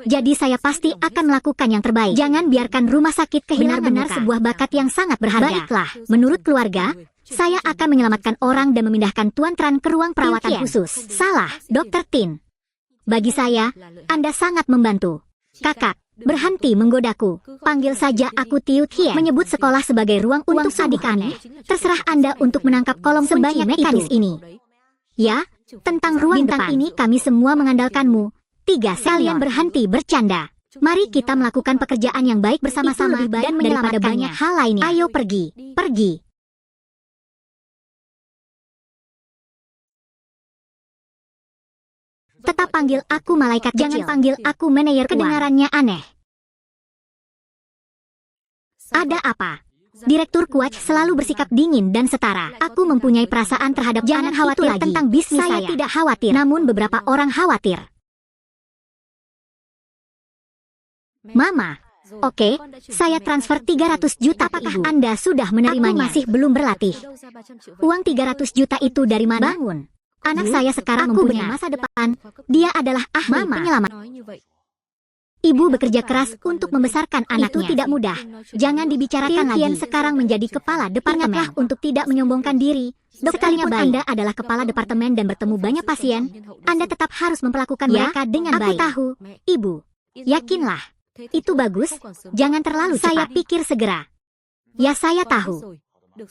Jadi saya pasti akan melakukan yang terbaik. Jangan biarkan rumah sakit kehilangan benar-benar sebuah bakat yang sangat berharga. Baiklah. Menurut keluarga, saya akan menyelamatkan orang dan memindahkan Tuan Tran ke ruang perawatan khusus. Salah, Dr. Tin. Bagi saya, Anda sangat membantu. Kakak, berhenti menggodaku. Panggil saja aku Tiu Tian. Menyebut sekolah sebagai ruang untuk adik aneh. Terserah Anda untuk menangkap kolom sebanyak mekanis ini. Ya, tentang ruang depan ini kami semua mengandalkanmu. 3 kalian berhenti bercanda. Mari kita melakukan pekerjaan yang baik bersama-sama dan daripada banyak hal lainnya. Ayo pergi. Tetap panggil aku malaikat kecil. Jangan panggil aku manajer. Kedengarannya aneh. Ada apa? Direktur Kuach selalu bersikap dingin dan setara. Aku mempunyai perasaan terhadap jangan khawatir tentang bisnis saya. Saya tidak khawatir, namun beberapa orang khawatir. Mama, oke, saya transfer 300 juta. Apakah Anda sudah menerimanya? Aku masih belum berlatih. Uang 300 juta itu dari mana? Bangun. Anak saya sekarang mempunyai masa depan. Dia adalah ahli penyelamat. Ibu bekerja keras untuk membesarkan anaknya. Itu tidak mudah. Jangan dibicarakan lagi. Sekarang menjadi kepala departemen. Ingatlah untuk tidak menyombongkan diri. Sekalipun Anda adalah kepala departemen dan bertemu banyak pasien, Anda tetap harus memperlakukan mereka dengan baik. Aku tahu, Ibu. Yakinlah. Itu bagus. Jangan terlalu cepat. Saya pikir segera. Ya, saya tahu.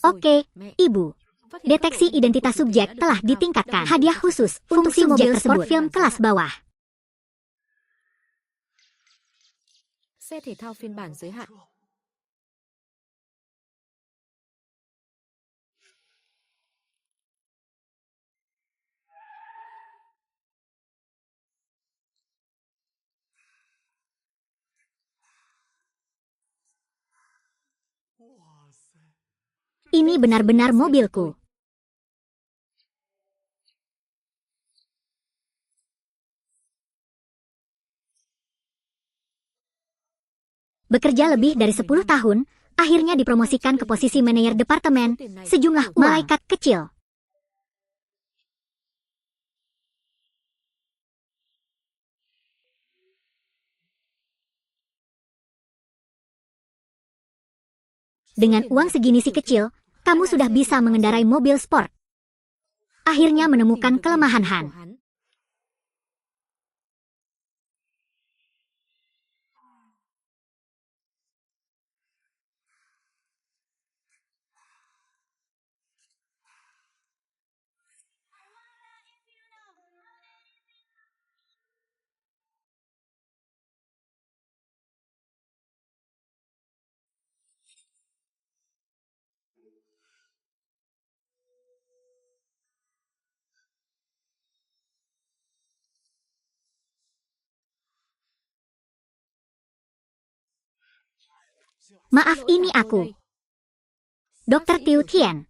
Oke, Ibu. Deteksi identitas subjek telah ditingkatkan. Hadiah khusus untuk subjek tersebut. Film kelas bawah. Xe thể thao phiên bản giới hạn. Ini benar-benar mobilku. Bekerja lebih dari 10 tahun, Akhirnya dipromosikan ke posisi manajer departemen, sejumlah malaikat kecil. Dengan uang segini si kecil, kamu sudah bisa mengendarai mobil sport. Akhirnya menemukan kelemahan Han. Maaf, ini aku. Dr. Tiu Tian.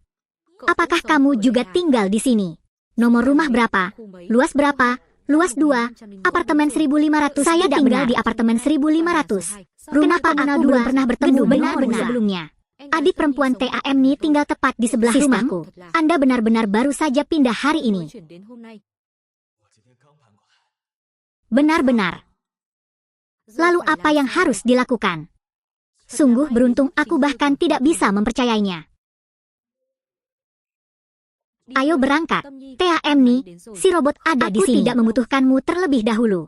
Apakah kamu juga tinggal di sini? Nomor rumah berapa? Luas berapa? Luas 2, apartemen 1500. Saya tinggal di apartemen 1500. Rumah Pak Ana dulu pernah bertemu benar-benar sebelumnya. Adik perempuan TAM Ni tinggal tepat di sebelah rumahku. Anda benar-benar baru saja pindah hari ini. Benar-benar. Lalu apa yang harus dilakukan? Sungguh beruntung, aku bahkan tidak bisa mempercayainya. Ayo berangkat. TAM Ni, si robot ada di sini. Aku tidak membutuhkanmu terlebih dahulu.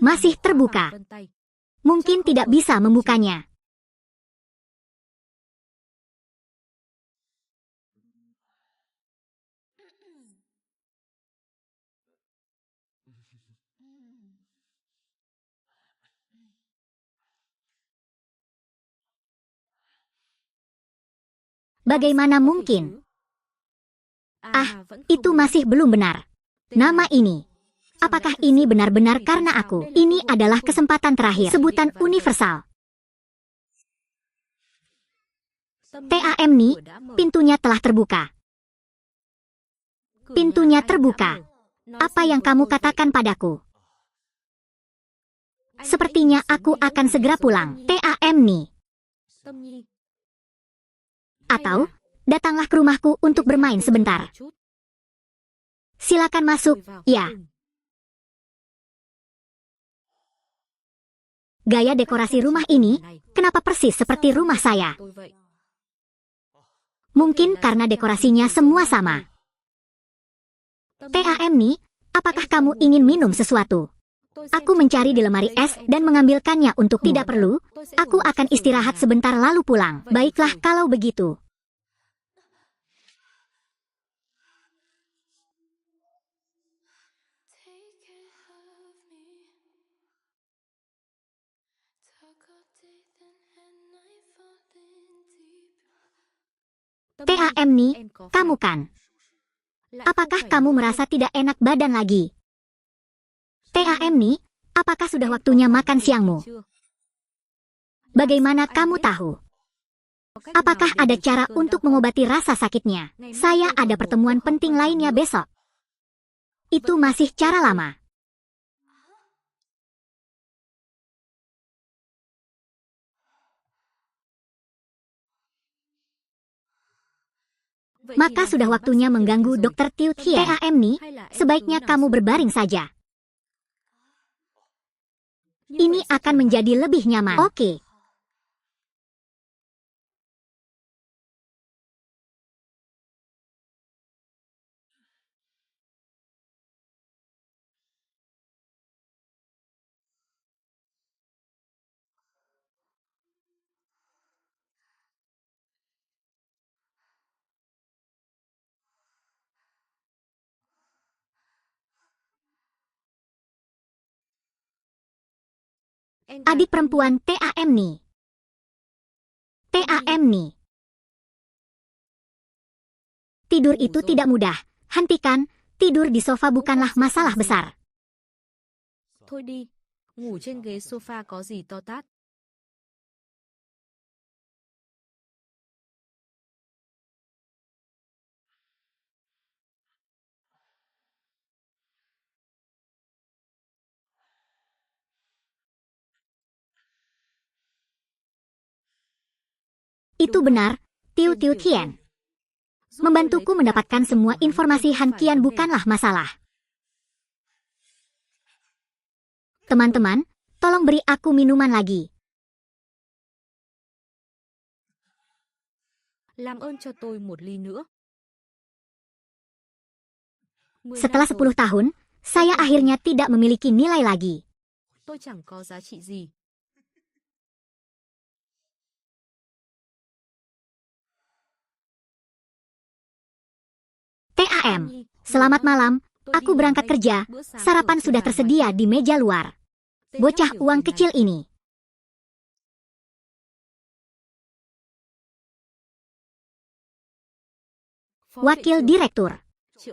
Masih terbuka. Mungkin tidak bisa membukanya. Bagaimana mungkin? Itu masih belum benar. Nama ini. Apakah ini benar-benar karena aku? Ini adalah kesempatan terakhir. Sebutan universal. TAM Ni, pintunya telah terbuka. Pintunya terbuka. Apa yang kamu katakan padaku? Sepertinya aku akan segera pulang. TAM Ni. Atau, datanglah ke rumahku untuk bermain sebentar. Silakan masuk, ya. Gaya dekorasi rumah ini, kenapa persis seperti rumah saya? Mungkin karena dekorasinya semua sama. TAM Ni, apakah kamu ingin minum sesuatu? Aku mencari di lemari es dan mengambilkannya untuk tidak perlu. Aku akan istirahat sebentar lalu pulang. Baiklah kalau begitu. TAM Ni, kamu kan? Apakah kamu merasa tidak enak badan lagi? TAM Ni, apakah sudah waktunya makan siangmu? Bagaimana kamu tahu? Apakah ada cara untuk mengobati rasa sakitnya? Saya ada pertemuan penting lainnya besok. Itu masih cara lama. Maka sudah waktunya mengganggu Dr. Tiu Tian. TAM Ni, sebaiknya kamu berbaring saja. Ini akan menjadi lebih nyaman. Oke. Adik perempuan TAM Ni. TAM Ni. Tidur itu tidak mudah. Hentikan, tidur di sofa bukanlah masalah besar. Thôi đi, ngủ trên ghế sofa có gì to tát. Itu benar, Tiu Tiu Tian. Membantuku mendapatkan semua informasi Han Qian bukanlah masalah. Teman-teman, tolong beri aku minuman lagi. Làm ơn cho tôi một ly nữa. Setelah 10 tahun, saya akhirnya tidak memiliki nilai lagi. Tôi chẳng có giá trị gì. TAM, selamat malam, aku berangkat kerja, sarapan sudah tersedia di meja luar. Bocah uang kecil ini. Wakil Direktur.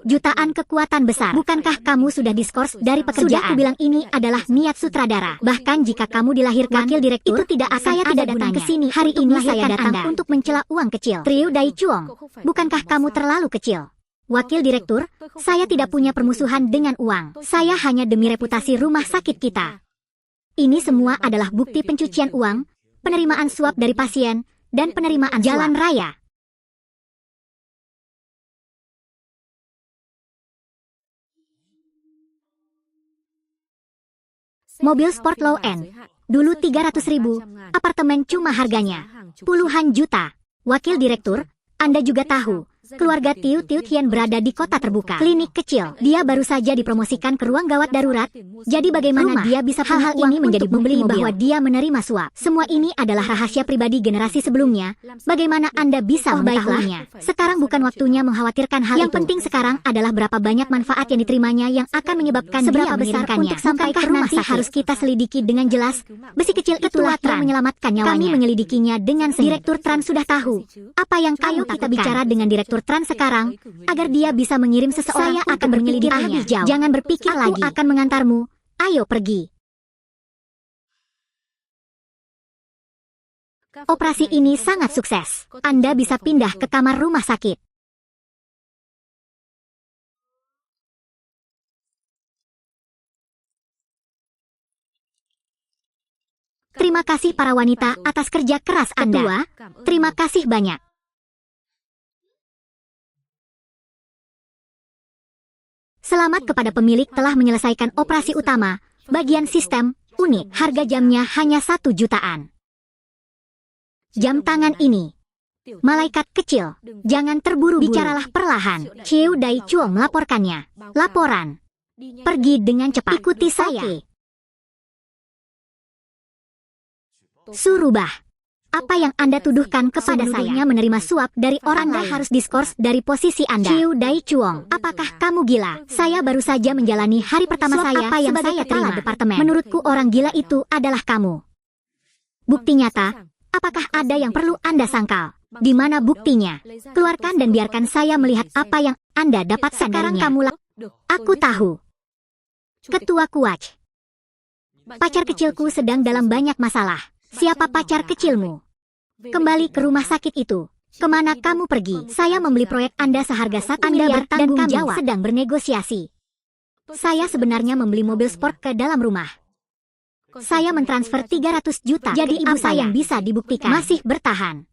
Jutaan kekuatan besar. Bukankah kamu sudah diskors dari pekerjaan? Sudah aku bilang ini adalah niat sutradara. Bahkan jika kamu dilahirkan wakil direktur, itu tidak akan saya tidak datang ke sini. Hari ini saya datang untuk mencela uang kecil. Trio Dai Chuong, bukankah kamu terlalu kecil? Wakil direktur, saya tidak punya permusuhan dengan uang. Saya hanya demi reputasi rumah sakit kita. Ini semua adalah bukti pencucian uang, penerimaan suap dari pasien, dan penerimaan jalan raya. Mobil sport low end. Dulu 300.000, apartemen cuma harganya puluhan juta. Wakil direktur, Anda juga tahu, keluarga Tiu Tiu Tian berada di kota terbuka. Klinik kecil. Dia baru saja dipromosikan ke ruang gawat darurat. Jadi bagaimana dia bisa hal-hal ini menjadi bukti bahwa dia menerima suap? Semua ini adalah rahasia pribadi generasi sebelumnya. Bagaimana Anda bisa mengetahuinya? Sekarang bukan waktunya mengkhawatirkan hal itu. Yang penting sekarang adalah berapa banyak manfaat yang diterimanya yang akan menyebabkan seberapa besar untuk sampai ke rumah sakit. Harus kita selidiki dengan jelas. Besi kecil itulah yang menyelamatkan nyawanya. Kami menyelidikinya dengan seni. Direktur Tran sudah tahu apa yang kamu kita bicara dengan Direktur Tran sekarang, agar dia bisa mengirim seseorang. Saya akan menyelidikinya lebih jauh. Jangan berpikir lagi. Aku akan mengantarmu. Ayo pergi. Operasi ini sangat sukses. Anda bisa pindah ke kamar rumah sakit. Terima kasih para wanita atas kerja keras Anda. Terima kasih banyak. Selamat kepada pemilik telah menyelesaikan operasi utama, bagian sistem, unit, harga jamnya hanya 1 jutaan. Jam tangan ini. Malaikat kecil, jangan terburu-buru. Bicaralah perlahan. Qiu Dai Chuong melaporkannya. Laporan. Pergi dengan cepat. Ikuti saya. Surubah. Apa yang Anda tuduhkan kepada saya menerima suap dari orang lain harus diskors dari posisi Anda. Qiu Dai Chuong, apakah kamu gila? Saya baru saja menjalani hari pertama saya apa yang saya terima departemen. Menurutku orang gila itu adalah kamu. Bukti nyata, apakah ada yang perlu Anda sangkal? Di mana buktinya? Keluarkan dan biarkan saya melihat apa yang Anda dapat sekarang kamu lakukan. Aku tahu. Ketua Kuach. Pacar kecilku sedang dalam banyak masalah. Siapa pacar kecilmu? Kembali ke rumah sakit itu. Kemana kamu pergi? Saya membeli proyek Anda seharga 1 miliar dan kami sedang bernegosiasi. Saya sebenarnya membeli mobil sport ke dalam rumah. Saya mentransfer 300 juta. Jadi ibu saya yang bisa dibuktikan masih bertahan.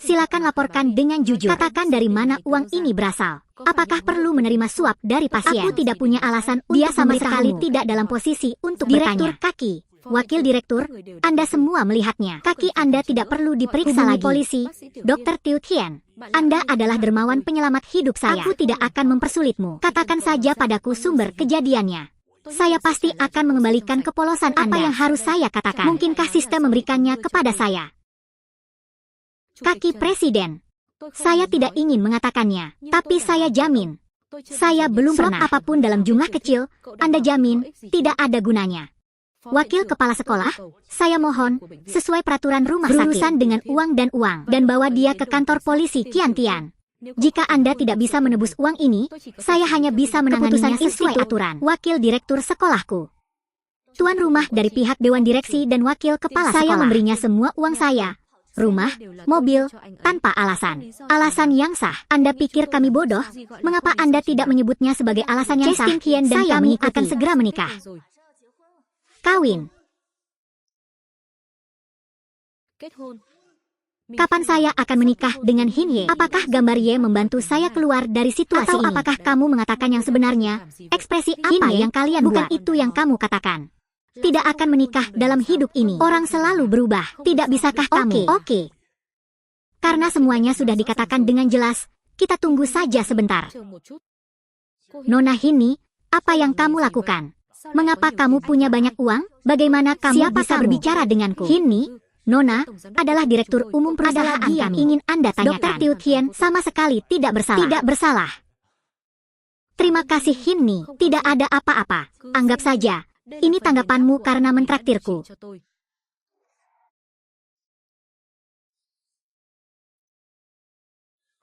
Silakan laporkan dengan jujur. Katakan dari mana uang ini berasal. Apakah perlu menerima suap dari pasien? Aku tidak punya alasan untuk dia sama sekali tidak dalam posisi untuk bertanya. Direktur kaki. Wakil direktur, Anda semua melihatnya. Kaki Anda tidak perlu diperiksa lagi. Polisi, Dr. Tiu Tian. Anda adalah dermawan penyelamat hidup saya. Aku tidak akan mempersulitmu. Katakan saja padaku sumber kejadiannya. Saya pasti akan mengembalikan kepolosan Anda. Apa yang harus saya katakan? Mungkinkah sistem memberikannya kepada saya? Kaki Presiden. Saya tidak ingin mengatakannya, tapi saya jamin. Saya belum pernah apapun dalam jumlah kecil. Anda jamin, tidak ada gunanya. Wakil kepala sekolah, saya mohon, sesuai peraturan rumah sakit, berurusan dengan uang, dan bawa dia ke kantor polisi Qiantian. Jika Anda tidak bisa menebus uang ini, saya hanya bisa menanganinya sesuai aturan. Wakil direktur sekolahku. Tuan rumah dari pihak dewan direksi dan wakil kepala sekolah. Saya memberinya semua uang saya. Rumah, mobil, tanpa alasan. Alasan yang sah. Anda pikir kami bodoh? Mengapa Anda tidak menyebutnya sebagai alasan yang sah? Dan kami akan segera menikah. Kawin. Kapan saya akan menikah dengan Hin Ye? Apakah gambar Ye membantu saya keluar dari situasi ini? Atau apakah kamu mengatakan yang sebenarnya? Ekspresi apa yang kalian bukan itu yang kamu katakan? Tidak akan menikah dalam hidup ini. Orang selalu berubah. Tidak bisakah kamu? Oke. Karena semuanya sudah dikatakan dengan jelas, kita tunggu saja sebentar. Nona Hinni, apa yang kamu lakukan? Mengapa kamu punya banyak uang? Bagaimana kamu bisa berbicara denganku? Hinni, Nona, adalah Direktur Umum perusahaan kami. Ingin Anda tanyakan. Dr. Tiu Tien sama sekali tidak bersalah. Tidak bersalah. Terima kasih Hinni, tidak ada apa-apa. Anggap saja, ini tanggapanmu karena mentraktirku.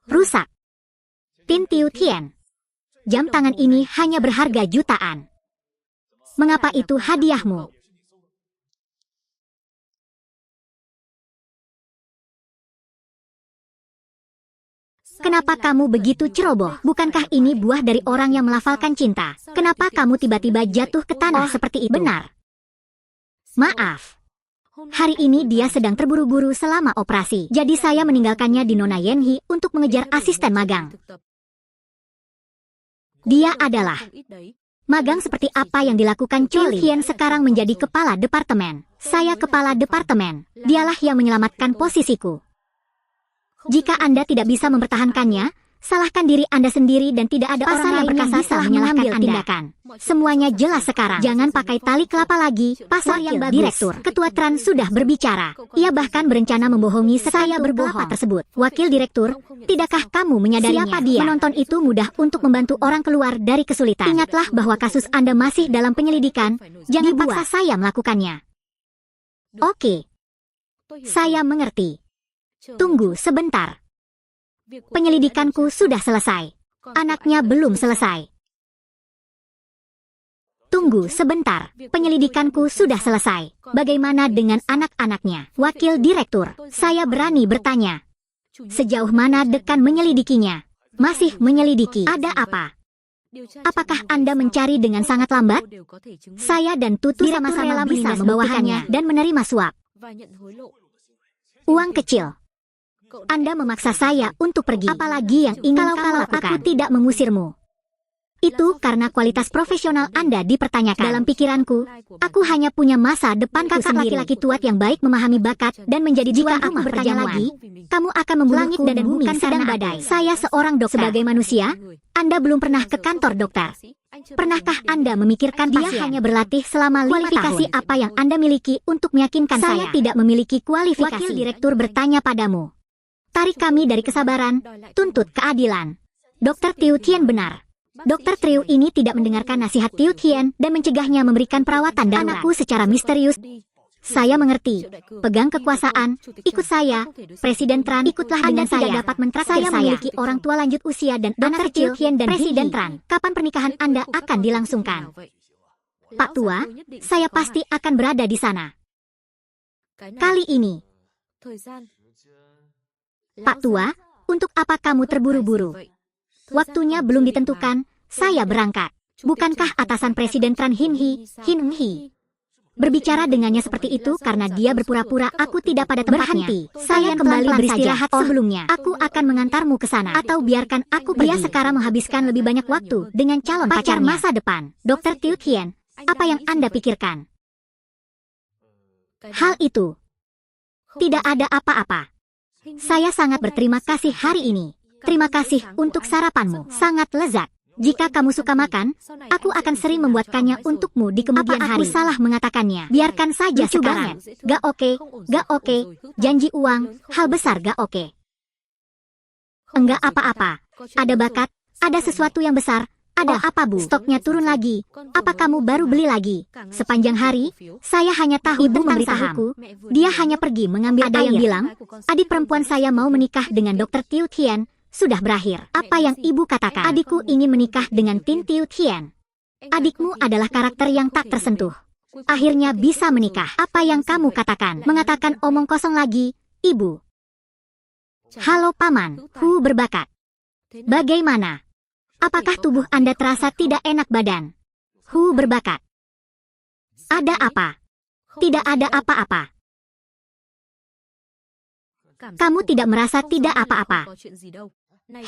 Rusak. Tin Tiu Tien. Jam tangan ini hanya berharga jutaan. Mengapa itu hadiahmu? Kenapa kamu begitu ceroboh? Bukankah ini buah dari orang yang melafalkan cinta? Kenapa kamu tiba-tiba jatuh ke tanah seperti itu? Benar. Maaf. Hari ini dia sedang terburu-buru selama operasi. Jadi saya meninggalkannya di Nona Yenhi untuk mengejar asisten magang. Dia adalah magang seperti apa yang dilakukan Tiu Tien sekarang menjadi kepala departemen. Saya kepala departemen. Dialah yang menyelamatkan posisiku. Jika Anda tidak bisa mempertahankannya, salahkan diri Anda sendiri dan tidak ada orang lain yang bisa menyalahkan tindakan. Semuanya jelas sekarang. Jangan pakai tali kelapa lagi. Pasal yang bagus. Direktur, Ketua Tran sudah berbicara. Ia bahkan berencana membohongi saya berbohong tersebut. Wakil Direktur, tidakkah kamu menyadarinya? Siapa dia? Menonton itu mudah untuk membantu orang keluar dari kesulitan. Ingatlah bahwa kasus Anda masih dalam penyelidikan. Jangan paksa saya melakukannya. Oke. Saya mengerti. Tunggu sebentar. Penyelidikanku sudah selesai. Anaknya belum selesai. Tunggu sebentar. Penyelidikanku sudah selesai. Bagaimana dengan anak-anaknya? Wakil Direktur, saya berani bertanya. Sejauh mana Dekan menyelidikinya? Masih menyelidiki. Ada apa? Apakah Anda mencari dengan sangat lambat? Saya dan Tutu sama-sama bisa membawahannya dan menerima suap. Uang kecil. Anda memaksa saya untuk pergi. Apalagi yang ingin kamu lakukan? Aku tidak mengusirmu. Itu karena kualitas profesional Anda dipertanyakan. Dalam pikiranku, aku hanya punya masa depan kakak laki-laki tuat yang baik memahami bakat dan menjadi jika aku bertanya lagi, kamu akan membunuhku langit dan bumi sedang badai. Saya seorang dokter. Sebagai manusia, Anda belum pernah ke kantor dokter. Pernahkah Anda memikirkan dia hanya berlatih selama 5 tahun? Kualifikasi apa yang Anda miliki untuk meyakinkan saya tidak memiliki kualifikasi? Wakil Direktur bertanya padamu. Tarik kami dari kesabaran, tuntut keadilan. Dr. Tiu Tien benar. Dr. Triu ini tidak mendengarkan nasihat Tiu Tien dan mencegahnya memberikan perawatan dan anakku secara misterius. Saya mengerti. Pegang kekuasaan, ikut saya. Presiden Tran, ikutlah dengan saya. Anda tidak dapat mentraktir saya. Memiliki orang tua lanjut usia dan anak kecil Tien dan Presiden Tran. Kapan pernikahan Anda akan dilangsungkan? Pak Tua, saya pasti akan berada di sana. Kali ini. Pak Tua, untuk apa kamu terburu-buru? Waktunya belum ditentukan, saya berangkat. Bukankah atasan Presiden Tran Hin Hee? Berbicara dengannya seperti itu karena dia berpura-pura aku tidak pada tempatnya. Berhenti. Saya kembali beristirahat sebelumnya. Aku akan mengantarmu ke sana. Atau biarkan aku pergi. Dia sekarang menghabiskan lebih banyak waktu dengan calon pacar masa depan. Dr. Tiu Tien, apa yang Anda pikirkan? Hal itu. Tidak ada apa-apa. Saya sangat berterima kasih hari ini. Terima kasih untuk sarapanmu. Sangat lezat. Jika kamu suka makan, aku akan sering membuatkannya untukmu di kemudian hari. Aku salah mengatakannya. Biarkan saja sekarang. Gak oke. Janji uang, hal besar gak oke. Enggak apa-apa. Ada bakat, ada sesuatu yang besar. Ada apa Bu? Stoknya turun lagi. Apa kamu baru beli lagi? Sepanjang hari, saya hanya tahu Ibu memberitahuku. Dia hanya pergi mengambil air. Ada yang bilang, adik perempuan saya mau menikah dengan Dr. Tiu Tien. Sudah berakhir. Apa yang Ibu katakan? Adikku ingin menikah dengan Tin Tiu Tien. Adikmu adalah karakter yang tak tersentuh. Akhirnya bisa menikah. Apa yang kamu katakan? Mengatakan omong kosong lagi, Ibu. Halo Paman, Hu berbakat. Bagaimana? Apakah tubuh Anda terasa tidak enak badan? Hu berbakat. Ada apa? Tidak ada apa-apa. Kamu tidak merasa tidak apa-apa.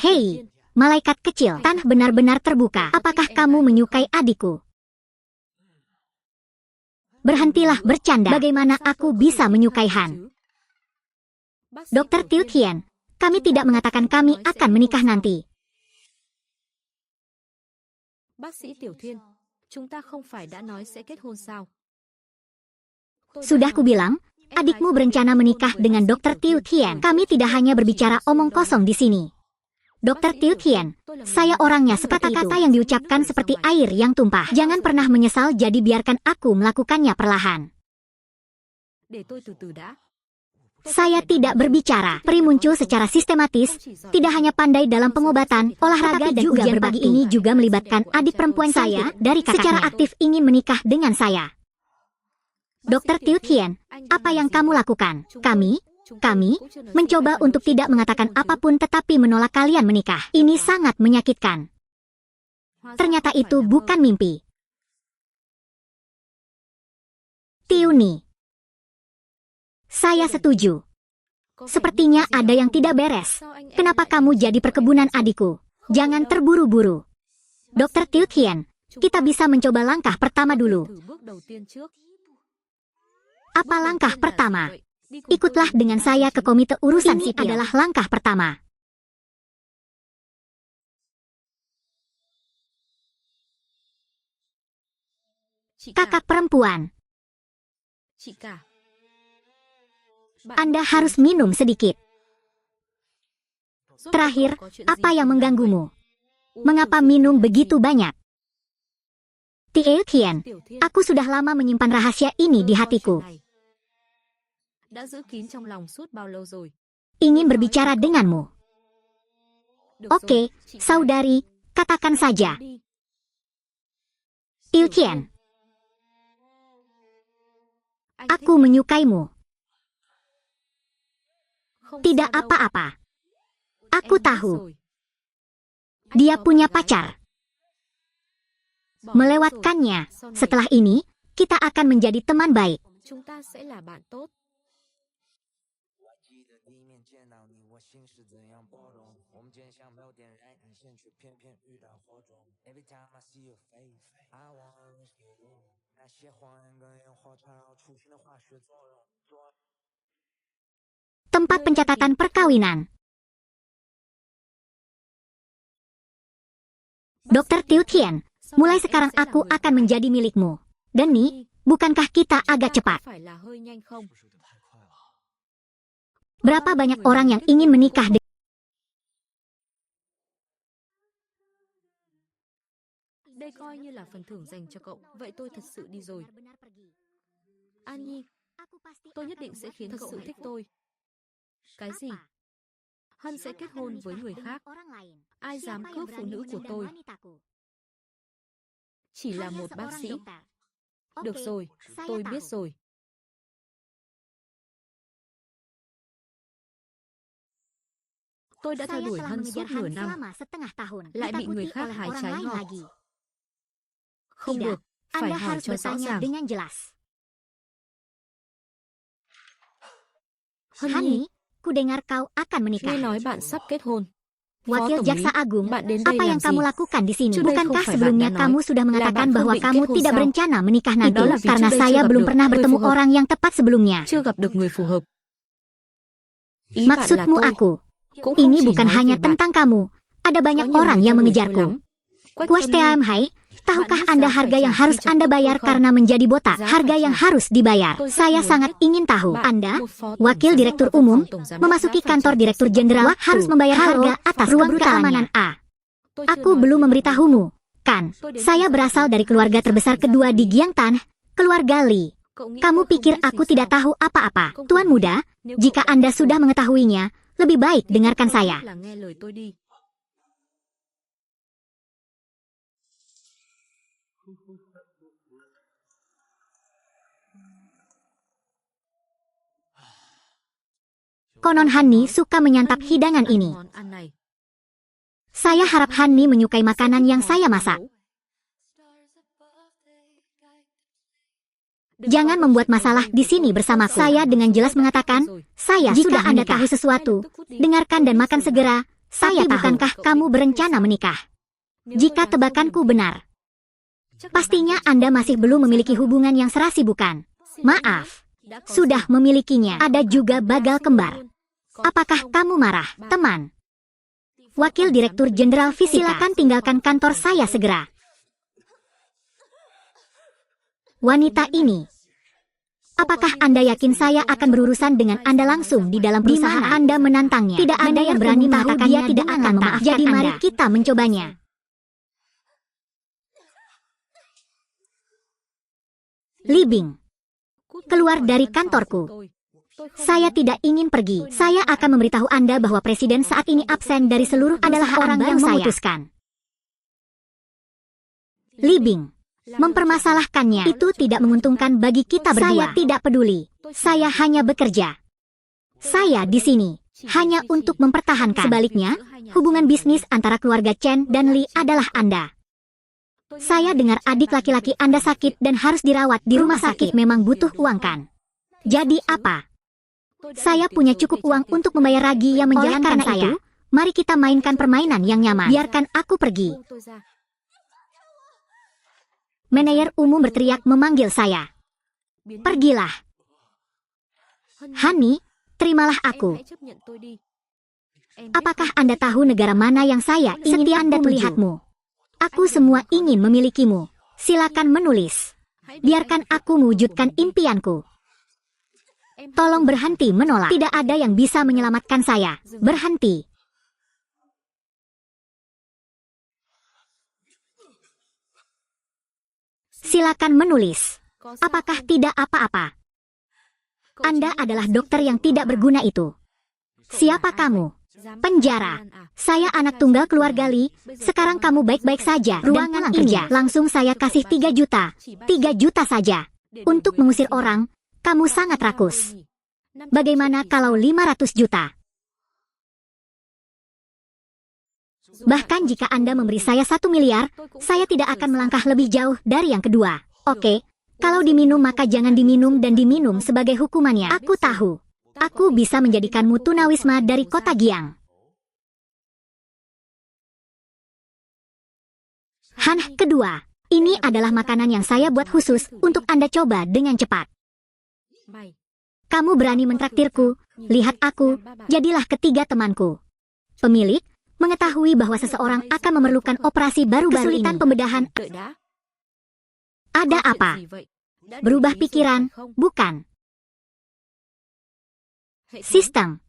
Hei, malaikat kecil, tanah benar-benar terbuka. Apakah kamu menyukai adikku? Berhentilah bercanda. Bagaimana aku bisa menyukai Han? Dokter Tiu Qian, kami tidak mengatakan kami akan menikah nanti. Bác sĩ Tiểu Thiên, chúng ta không phải đã nói sẽ kết hôn sao? Sudah kubilang, adikmu berencana menikah dengan Dokter Tiu Qian. Kami tidak hanya berbicara omong kosong di sini. Dokter Tiu Qian, saya orangnya seperti kata-kata yang diucapkan seperti air yang tumpah. Jangan pernah menyesal, jadi biarkan aku melakukannya perlahan. Saya tidak berbicara. Peri muncul secara sistematis, tidak hanya pandai dalam pengobatan, olahraga dan juga berbagi. Ini juga melibatkan adik perempuan saya dari kakaknya. Secara aktif ingin menikah dengan saya. Dokter Tiu Qian, apa yang kamu lakukan? Kami mencoba untuk tidak mengatakan apapun tetapi menolak kalian menikah. Ini sangat menyakitkan. Ternyata itu bukan mimpi. Tiuni. Saya setuju. Sepertinya ada yang tidak beres. Kenapa kamu jadi perkebunan adikku? Jangan terburu-buru. Dokter Tiu Qian, kita bisa mencoba langkah pertama dulu. Apa langkah pertama? Ikutlah dengan saya ke komite urusan sipil. Ini adalah langkah pertama. Kakak perempuan. Anda harus minum sedikit. Terakhir, apa yang mengganggumu? Mengapa minum begitu banyak? Tiu Qian, aku sudah lama menyimpan rahasia ini di hatiku. Ingin berbicara denganmu. Oke, saudari, katakan saja. Tiu Qian, aku menyukaimu. Tidak apa-apa. Aku tahu. Dia punya pacar. Melewatkannya. Setelah ini, kita akan menjadi teman baik. Tempat pencatatan perkawinan. Dokter Tiu Qian, mulai sekarang aku akan menjadi milikmu. Deni, bukankah kita agak cepat? Berapa banyak orang yang ingin menikah dengan... Đây coi như là phần thưởng dành cho cậu. Vậy tôi thật sự đi rồi. An Nhi, tôi nhất định sẽ khiến cậu thích tôi. Cái gì? Hân sẽ kết hôn với người khác. Ai dám cướp phụ nữ của tôi? Chỉ là một bác sĩ. Được rồi, tôi biết rồi. Tôi đã theo đuổi Hân suốt nửa năm, lại bị người khác hái trái ngọt. Không được, phải hỏi cho rõ ràng. Hân Nhi, ku dengar kau akan menikah. Nghe nói bạn sắp kết hôn. Wakil Jaksa Agung, bạn đến đây apa yang làm kamu gì? lakukan di sini? Trước đây Bukankah không phải sebelumnya bạn đã kamu nói sudah mengatakan là bạn bahwa không định kamu kết hôn tidak sao? berencana menikah nanti Đó là vì karena trước đây saya chưa gặp belum được pernah người bertemu phù hợp. orang yang tepat sebelumnya. Chưa gặp được người phù hợp. Ý bạn là Maksudmu tôi aku? cũng không Ini chỉ bukan nói hanya về bạn. tentang kamu. Ada banyak Có nhiều orang người yang theo đuổi tôi mengejarku. lắm. Quách Kuas Tâm Nhi, Tiam Hai, tahukah biết Anda giá harga phải yang trả harus khi chăm Anda sóc bayar tôi không? karena menjadi botak? Giá Harga phải yang trả. harus dibayar. Tôi rất Saya muốn sangat ingin tahu. bạn, Anda, một phó tổng Wakil giám đốc Direktur và văn Umum, phòng tổng giám đốc memasuki đã phải kantor trả Direktur giá Jenderal waktu. harus membayar harga atas ruang keamanan A. Tôi chưa Aku nói belum với bạn memberitahumu, kan? Saya berasal dari keluarga terbesar kedua di Giangtan, keluarga Li. Cậu nghĩ Kamu tôi không pikir biết aku gì tidak sao? tahu apa-apa? Công Tuan tử, muda, nếu jika cậu đã Anda biết sudah rồi, mengetahuinya, lebih baik thì dengarkan tốt nhất saya. là nghe lời tôi đi. Konon Hani suka menyantap hidangan ini. Món ăn này. Saya harap Hani menyukai makanan yang saya masak. Jangan membuat masalah di sini bersamaku. Saya dengan jelas mengatakan, saya sudah Anda tahu sesuatu. Dengarkan dan makan segera. Saya tahu. Bukankah kamu berencana menikah? Jika tebakanku benar, pastinya Anda masih belum memiliki hubungan yang serasi, bukan? Maaf, sudah memilikinya. Ada juga bagal kembar. Apakah kamu marah, teman? Wakil Direktur Jenderal Fisika, silakan tinggalkan kantor saya segera. Wanita ini, apakah Anda yakin saya akan berurusan dengan Anda langsung di dalam perusahaan? Anda menantangnya. Tidak ada yang berani mengatakan dia tidak akan memaafkan. Jadi mari kita mencobanya. Li Bing, keluar dari kantorku. Saya tidak ingin pergi. Saya akan memberitahu Anda bahwa Presiden saat ini absen dari seluruh adalah orang yang memutuskan. Li Bing, mempermasalahkannya itu tidak menguntungkan bagi kita berdua. Saya tidak peduli. Saya hanya bekerja. Saya di sini hanya untuk mempertahankan. Sebaliknya, hubungan bisnis antara keluarga Chen dan Li adalah Anda. Saya dengar adik laki-laki Anda sakit dan harus dirawat di rumah sakit. Memang butuh uang, kan? Jadi apa? Saya punya cukup uang untuk membayar Ragi yang menjalankan saya. Mari kita mainkan permainan yang nyaman. Biarkan aku pergi. Manajer umum berteriak memanggil saya. Pergilah. Hani, terimalah aku. Apakah Anda tahu negara mana yang saya ingin Anda melihatmu? Aku semua ingin memilikimu. Silakan menulis. Biarkan aku mewujudkan impianku. Tolong berhenti menolak. Tidak ada yang bisa menyelamatkan saya. Berhenti. Silakan menulis. Apakah tidak apa-apa? Anda adalah dokter yang tidak berguna itu. Siapa kamu? Penjara. Saya anak tunggal keluarga Li. Sekarang kamu baik-baik saja. Ruangan kerja. Langsung saya kasih 3 juta. 3 juta saja. Untuk mengusir orang. Kamu sangat rakus. Bagaimana kalau 500 juta? Bahkan jika Anda memberi saya 1 miliar, saya tidak akan melangkah lebih jauh dari yang kedua. Oke, kalau diminum maka jangan diminum dan diminum sebagai hukumannya. Aku tahu. Aku bisa menjadikanmu tunawisma dari kota Giang. Han, kedua. Ini adalah makanan yang saya buat khusus untuk Anda coba dengan cepat. Kamu berani mentraktirku, lihat aku, jadilah ketiga temanku. Pemilik, mengetahui bahwa seseorang akan memerlukan operasi baru-baru ini. Kesulitan pembedahan. Ada apa? Berubah pikiran, bukan? Sistem.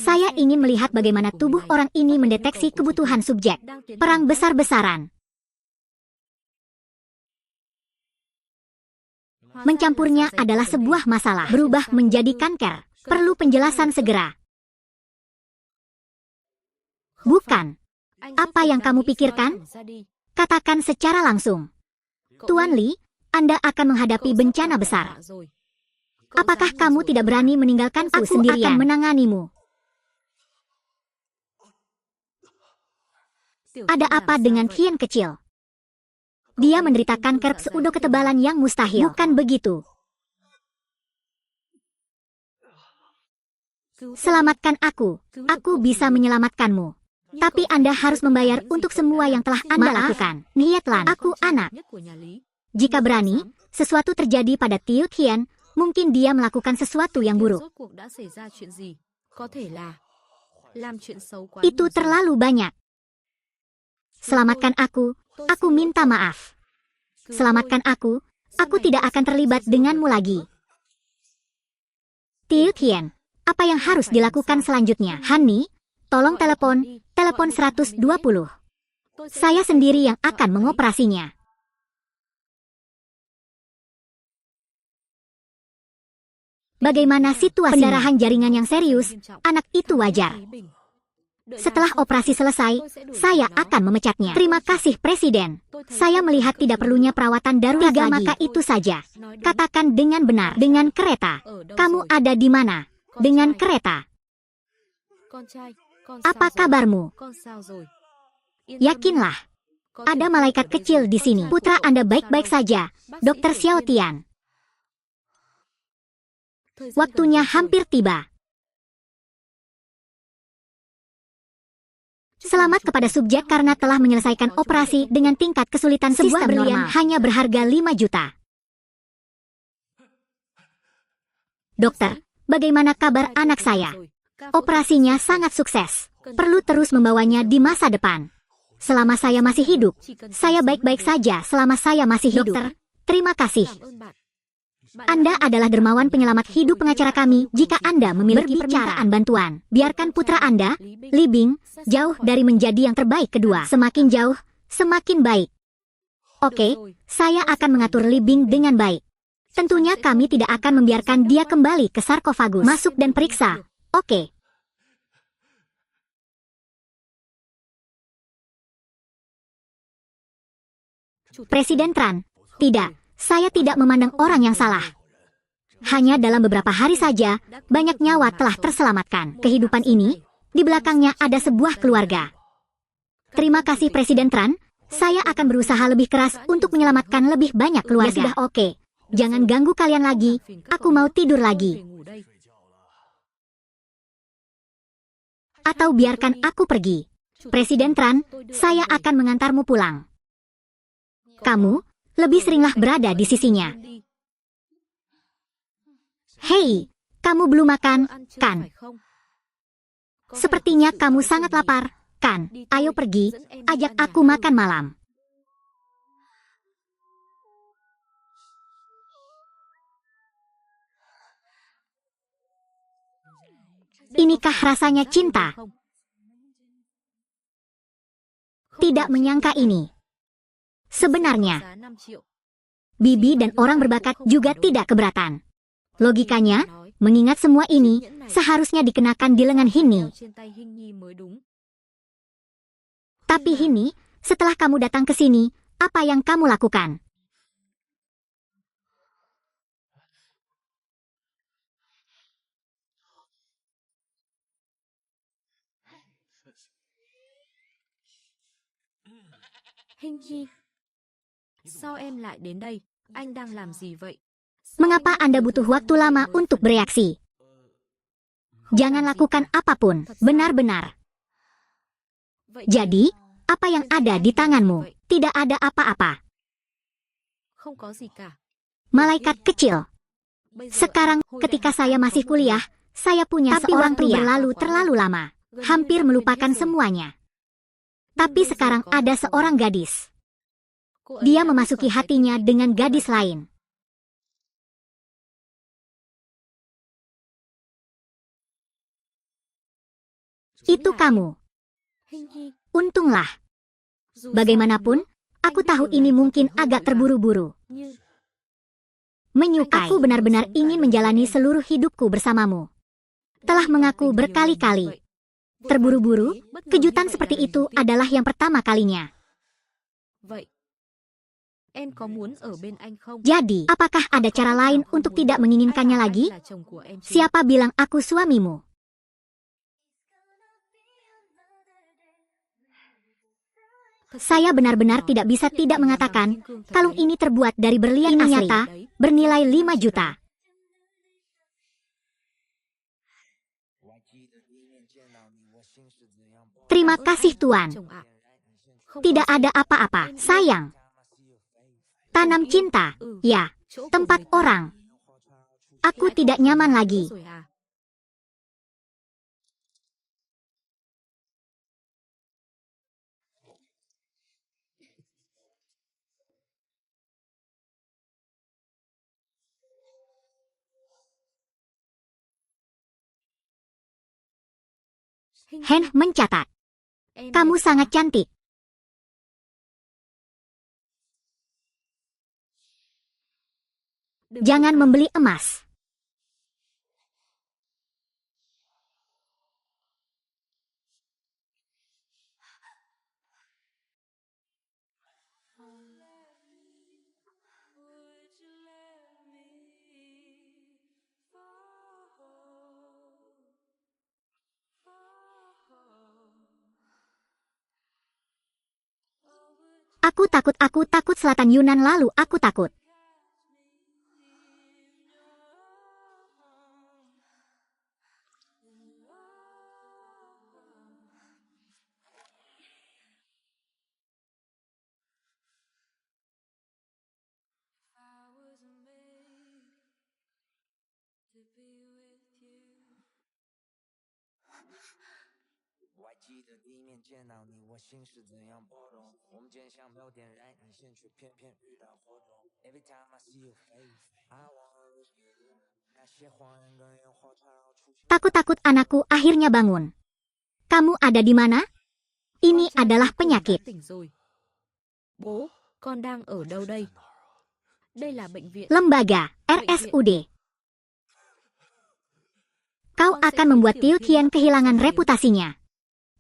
Saya ingin melihat bagaimana tubuh orang ini mendeteksi kebutuhan subjek. Perang besar-besaran. Mencampurnya adalah sebuah masalah. Berubah menjadi kanker. Perlu penjelasan segera. Bukan. Apa yang kamu pikirkan? Katakan secara langsung. Tuan Li, Anda akan menghadapi bencana besar. Apakah kamu tidak berani meninggalkanku sendirian? Aku akan menanganimu. Ada apa dengan Kian kecil? Dia menderita kanker pseudo ketebalan yang mustahil. Bukan begitu. Selamatkan aku. Aku bisa menyelamatkanmu. Tapi Anda harus membayar untuk semua yang telah Anda lakukan. Niatlan, aku anak. Jika berani, sesuatu terjadi pada Tiu Tian, mungkin dia melakukan sesuatu yang buruk. Itu terlalu banyak. Selamatkan aku minta maaf. Selamatkan aku tidak akan terlibat denganmu lagi. Tiu Tian, apa yang harus dilakukan selanjutnya? Hani, tolong telepon 120. Saya sendiri yang akan mengoperasinya. Bagaimana situasi? Pendarahan jaringan yang serius, anak itu wajar. Setelah operasi selesai, saya akan memecatnya. Terima kasih Presiden. Saya melihat tidak perlunya perawatan darurat lagi. Maka itu saja. Katakan dengan benar. Dengan kereta. Kamu ada di mana? Dengan kereta. Apa kabarmu? Yakinlah. Ada malaikat kecil di sini. Putra Anda baik-baik saja, Dr. Xiao Tian. Waktunya hampir tiba. Selamat kepada subjek karena telah menyelesaikan operasi dengan tingkat kesulitan sebuah berlian hanya berharga 5 juta. Dokter, bagaimana kabar anak saya? Operasinya sangat sukses. Perlu terus membawanya di masa depan. Selama saya masih hidup, saya baik-baik saja selama saya masih hidup. Dokter, terima kasih. Anda adalah dermawan penyelamat hidup pengacara kami jika Anda memiliki permintaan bantuan. Biarkan putra Anda, Li Bing, jauh dari menjadi yang terbaik kedua. Semakin jauh, semakin baik. Oke, saya akan mengatur Li Bing dengan baik. Tentunya kami tidak akan membiarkan dia kembali ke sarkofagus. Masuk dan periksa. Oke. Presiden Tran, tidak. Saya tidak memandang orang yang salah. Hanya dalam beberapa hari saja, banyak nyawa telah terselamatkan. Kehidupan ini, di belakangnya ada sebuah keluarga. Terima kasih Presiden Tran, saya akan berusaha lebih keras untuk menyelamatkan lebih banyak keluarga. Ya sudah oke. Jangan ganggu kalian lagi, aku mau tidur lagi. Atau biarkan aku pergi. Presiden Tran, saya akan mengantarmu pulang. Kamu, lebih seringlah berada di sisinya. Hei, kamu belum makan, kan? Sepertinya kamu sangat lapar, kan? Ayo pergi, ajak aku makan malam. Inikah rasanya cinta? Tidak menyangka ini. Sebenarnya, Bibi dan orang berbakat juga tidak keberatan. Logikanya, mengingat semua ini, seharusnya dikenakan di lengan Hini. Tapi Hini, setelah kamu datang ke sini, apa yang kamu lakukan? Hình Nhi, sao em lại đến đây? Anh đang làm gì vậy? Mengapa Anda butuh waktu lama untuk bereaksi? Jangan lakukan apapun, benar-benar. Jadi, apa yang ada di tanganmu? Tidak ada apa-apa. Malaikat kecil. Sekarang, ketika saya masih kuliah, saya punya seorang pria berlalu terlalu lama. Hampir melupakan semuanya. Tapi sekarang ada seorang gadis. Dia memasuki hatinya dengan gadis lain. Itu kamu. Untunglah. Bagaimanapun, aku tahu ini mungkin agak terburu-buru. Menyukai. Aku benar-benar ingin menjalani seluruh hidupku bersamamu. Telah mengaku berkali-kali. Terburu-buru, kejutan seperti itu adalah yang pertama kalinya. Jadi, apakah ada cara lain untuk tidak menginginkannya lagi? Siapa bilang aku suamimu? Saya benar-benar tidak bisa tidak mengatakan, kalung ini terbuat dari berlian asli, nyata, bernilai 5 juta. Terima kasih Tuan. Tidak ada apa-apa, sayang. Tanam cinta, ya, tempat orang. Aku tidak nyaman lagi. Hen mencatat. Kamu sangat cantik. Jangan membeli emas. Aku takut selatan Yunan lalu aku takut. Takut-takut anakku akhirnya bangun. Kamu ada di mana? Ini adalah penyakit. Bố, con đang ở đâu đây? Đây là bệnh viện. Lembaga, RSUD. Kau akan membuat Tiu Qian kehilangan reputasinya.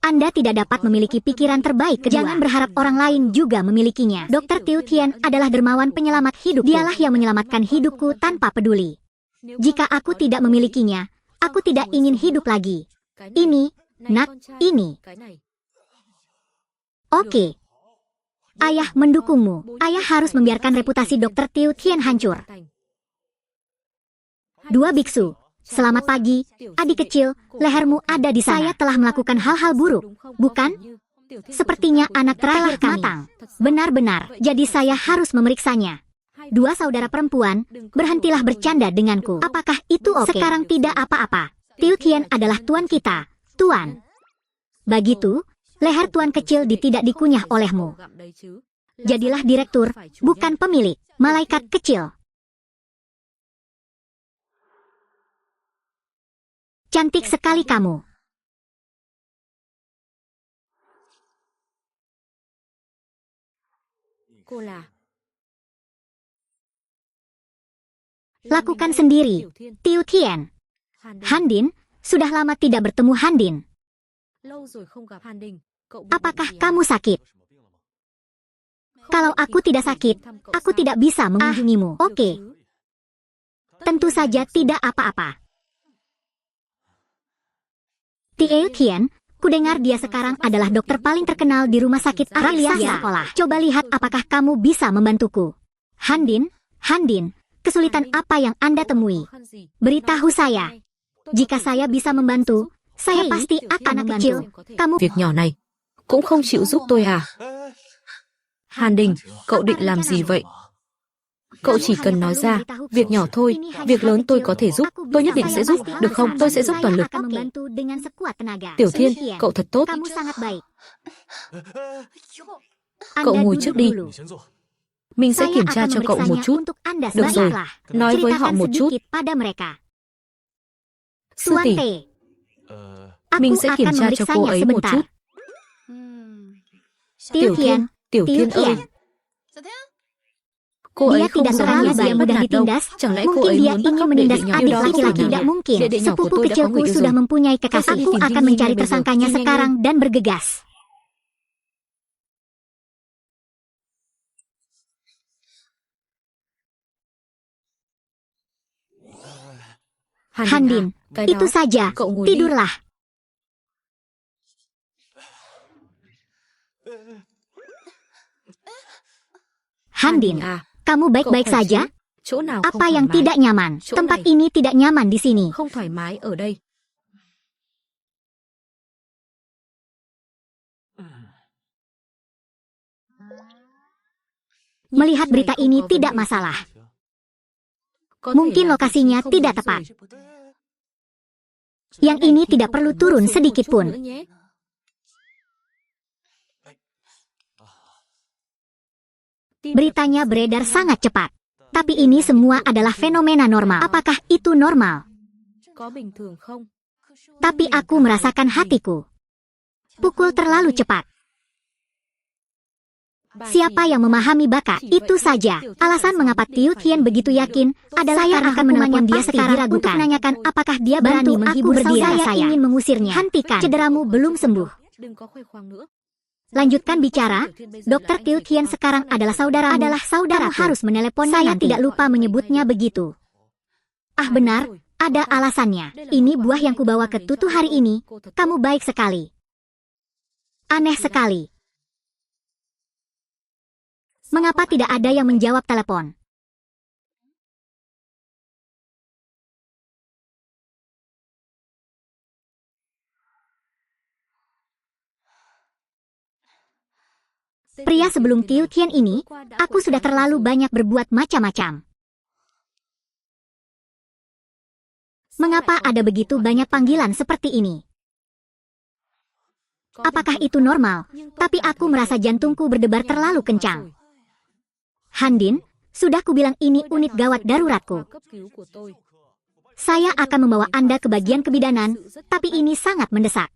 Anda tidak dapat memiliki pikiran terbaik kedua. Jangan berharap orang lain juga memilikinya. Dr. Tiu Qian adalah dermawan penyelamat hidup. Dialah yang menyelamatkan hidupku tanpa peduli. Jika aku tidak memilikinya, aku tidak ingin hidup lagi. Ini, nak, ini. Oke. Ayah mendukungmu. Ayah harus membiarkan reputasi Dr. Tiu Qian hancur. Dua biksu. Selamat pagi, adik kecil, lehermu ada di sana. Saya telah melakukan hal-hal buruk, bukan? Sepertinya anak terakhir kami. Matang. Benar-benar, jadi saya harus memeriksanya. Dua saudara perempuan, berhentilah bercanda denganku. Apakah itu oke? Sekarang tidak apa-apa. Tiu Qian adalah tuan kita, tuan. Begitu, leher tuan kecil tidak dikunyah olehmu. Jadilah direktur, bukan pemilik, malaikat kecil. Cantik sekali kamu. Lakukan sendiri, Tiu Qian. Handin, sudah lama tidak bertemu Handin. Apakah kamu sakit? Kalau aku tidak sakit, aku tidak bisa mengunjungimu. Oke. Tentu saja tidak apa-apa. Tiu Qian, kudengar dia sekarang adalah dokter paling terkenal di rumah sakit raksasa sekolah. Coba lihat apakah kamu bisa membantuku. Handin, kesulitan apa yang Anda temui? Beritahu saya. Jika saya bisa membantu, saya pasti akan membantu. Kamu... Việc nhỏ này cũng không chịu giúp tôi à? Hàn Đình, cậu định làm gì vậy? Cậu chỉ cần nói ra, việc nhỏ thôi, việc lớn tôi có thể giúp, tôi nhất định sẽ giúp, được không? Tôi sẽ giúp toàn lực. Tiểu Thiên, cậu thật tốt. Cậu ngồi trước đi. Mình sẽ kiểm tra cho cậu một chút. Được rồi, nói với họ một chút. Sư tỷ, mình sẽ kiểm tra cho cô ấy một chút. Tiểu Thiên ơi. Cô dia tidak terlalu mudah ditindas. Mungkin dia ingin menindas adik laki-laki. Tidak mungkin. Sepupu kecilku sudah mempunyai kekasih. Aku akan mencari tersangkanya sekarang dan bergegas. Handin, itu saja. Tidurlah. Handin, kamu baik-baik saja? Apa yang tidak nyaman? Tempat ini tidak nyaman di sini. Melihat berita ini tidak masalah. Mungkin lokasinya tidak tepat. Yang ini tidak perlu turun sedikit pun. Beritanya beredar sangat cepat. Tapi ini semua adalah fenomena normal. Apakah itu normal? Tapi aku merasakan hatiku. Pukul terlalu cepat. Siapa yang memahami baka? Itu saja. Alasan mengapa Tiu Qian begitu yakin adalah saya akan menelpon dia sekarang untuk menanyakan apakah dia berani menghibur saudara saya. Ingin mengusirnya. Hentikan. Cederamu belum sembuh. Lanjutkan bicara. Dr. Tiu Qian sekarang adalah saudara. Kamu harus menelepon saya. Tidak lupa menyebutnya begitu. Ah benar, ada alasannya. Ini buah yang kubawa ke Tutu hari ini. Kamu baik sekali. Aneh sekali. Mengapa tidak ada yang menjawab telepon? Pria sebelum Tiu Qian ini, aku sudah terlalu banyak berbuat macam-macam. Mengapa ada begitu banyak panggilan seperti ini? Apakah itu normal? Tapi aku merasa jantungku berdebar terlalu kencang. Handin, sudah kubilang ini unit gawat daruratku. Saya akan membawa Anda ke bagian kebidanan, tapi ini sangat mendesak.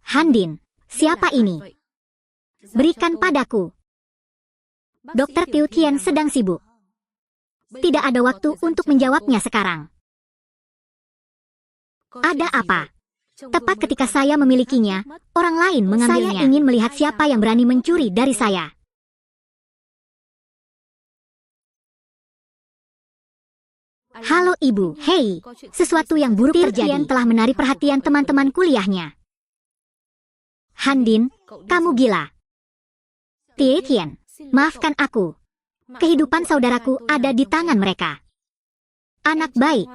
Handin, siapa ini? Berikan padaku. Dokter Tiu Tian sedang sibuk. Tidak ada waktu untuk menjawabnya sekarang. Ada apa? Tepat ketika saya memilikinya, orang lain mengambilnya. Saya ingin melihat siapa yang berani mencuri dari saya. Halo Ibu, hei, sesuatu yang buruk terjadi. Tian telah menarik perhatian teman-teman kuliahnya. Handin, kamu gila. Tian, maafkan aku. Kehidupan saudaraku ada di tangan mereka. Anak baik.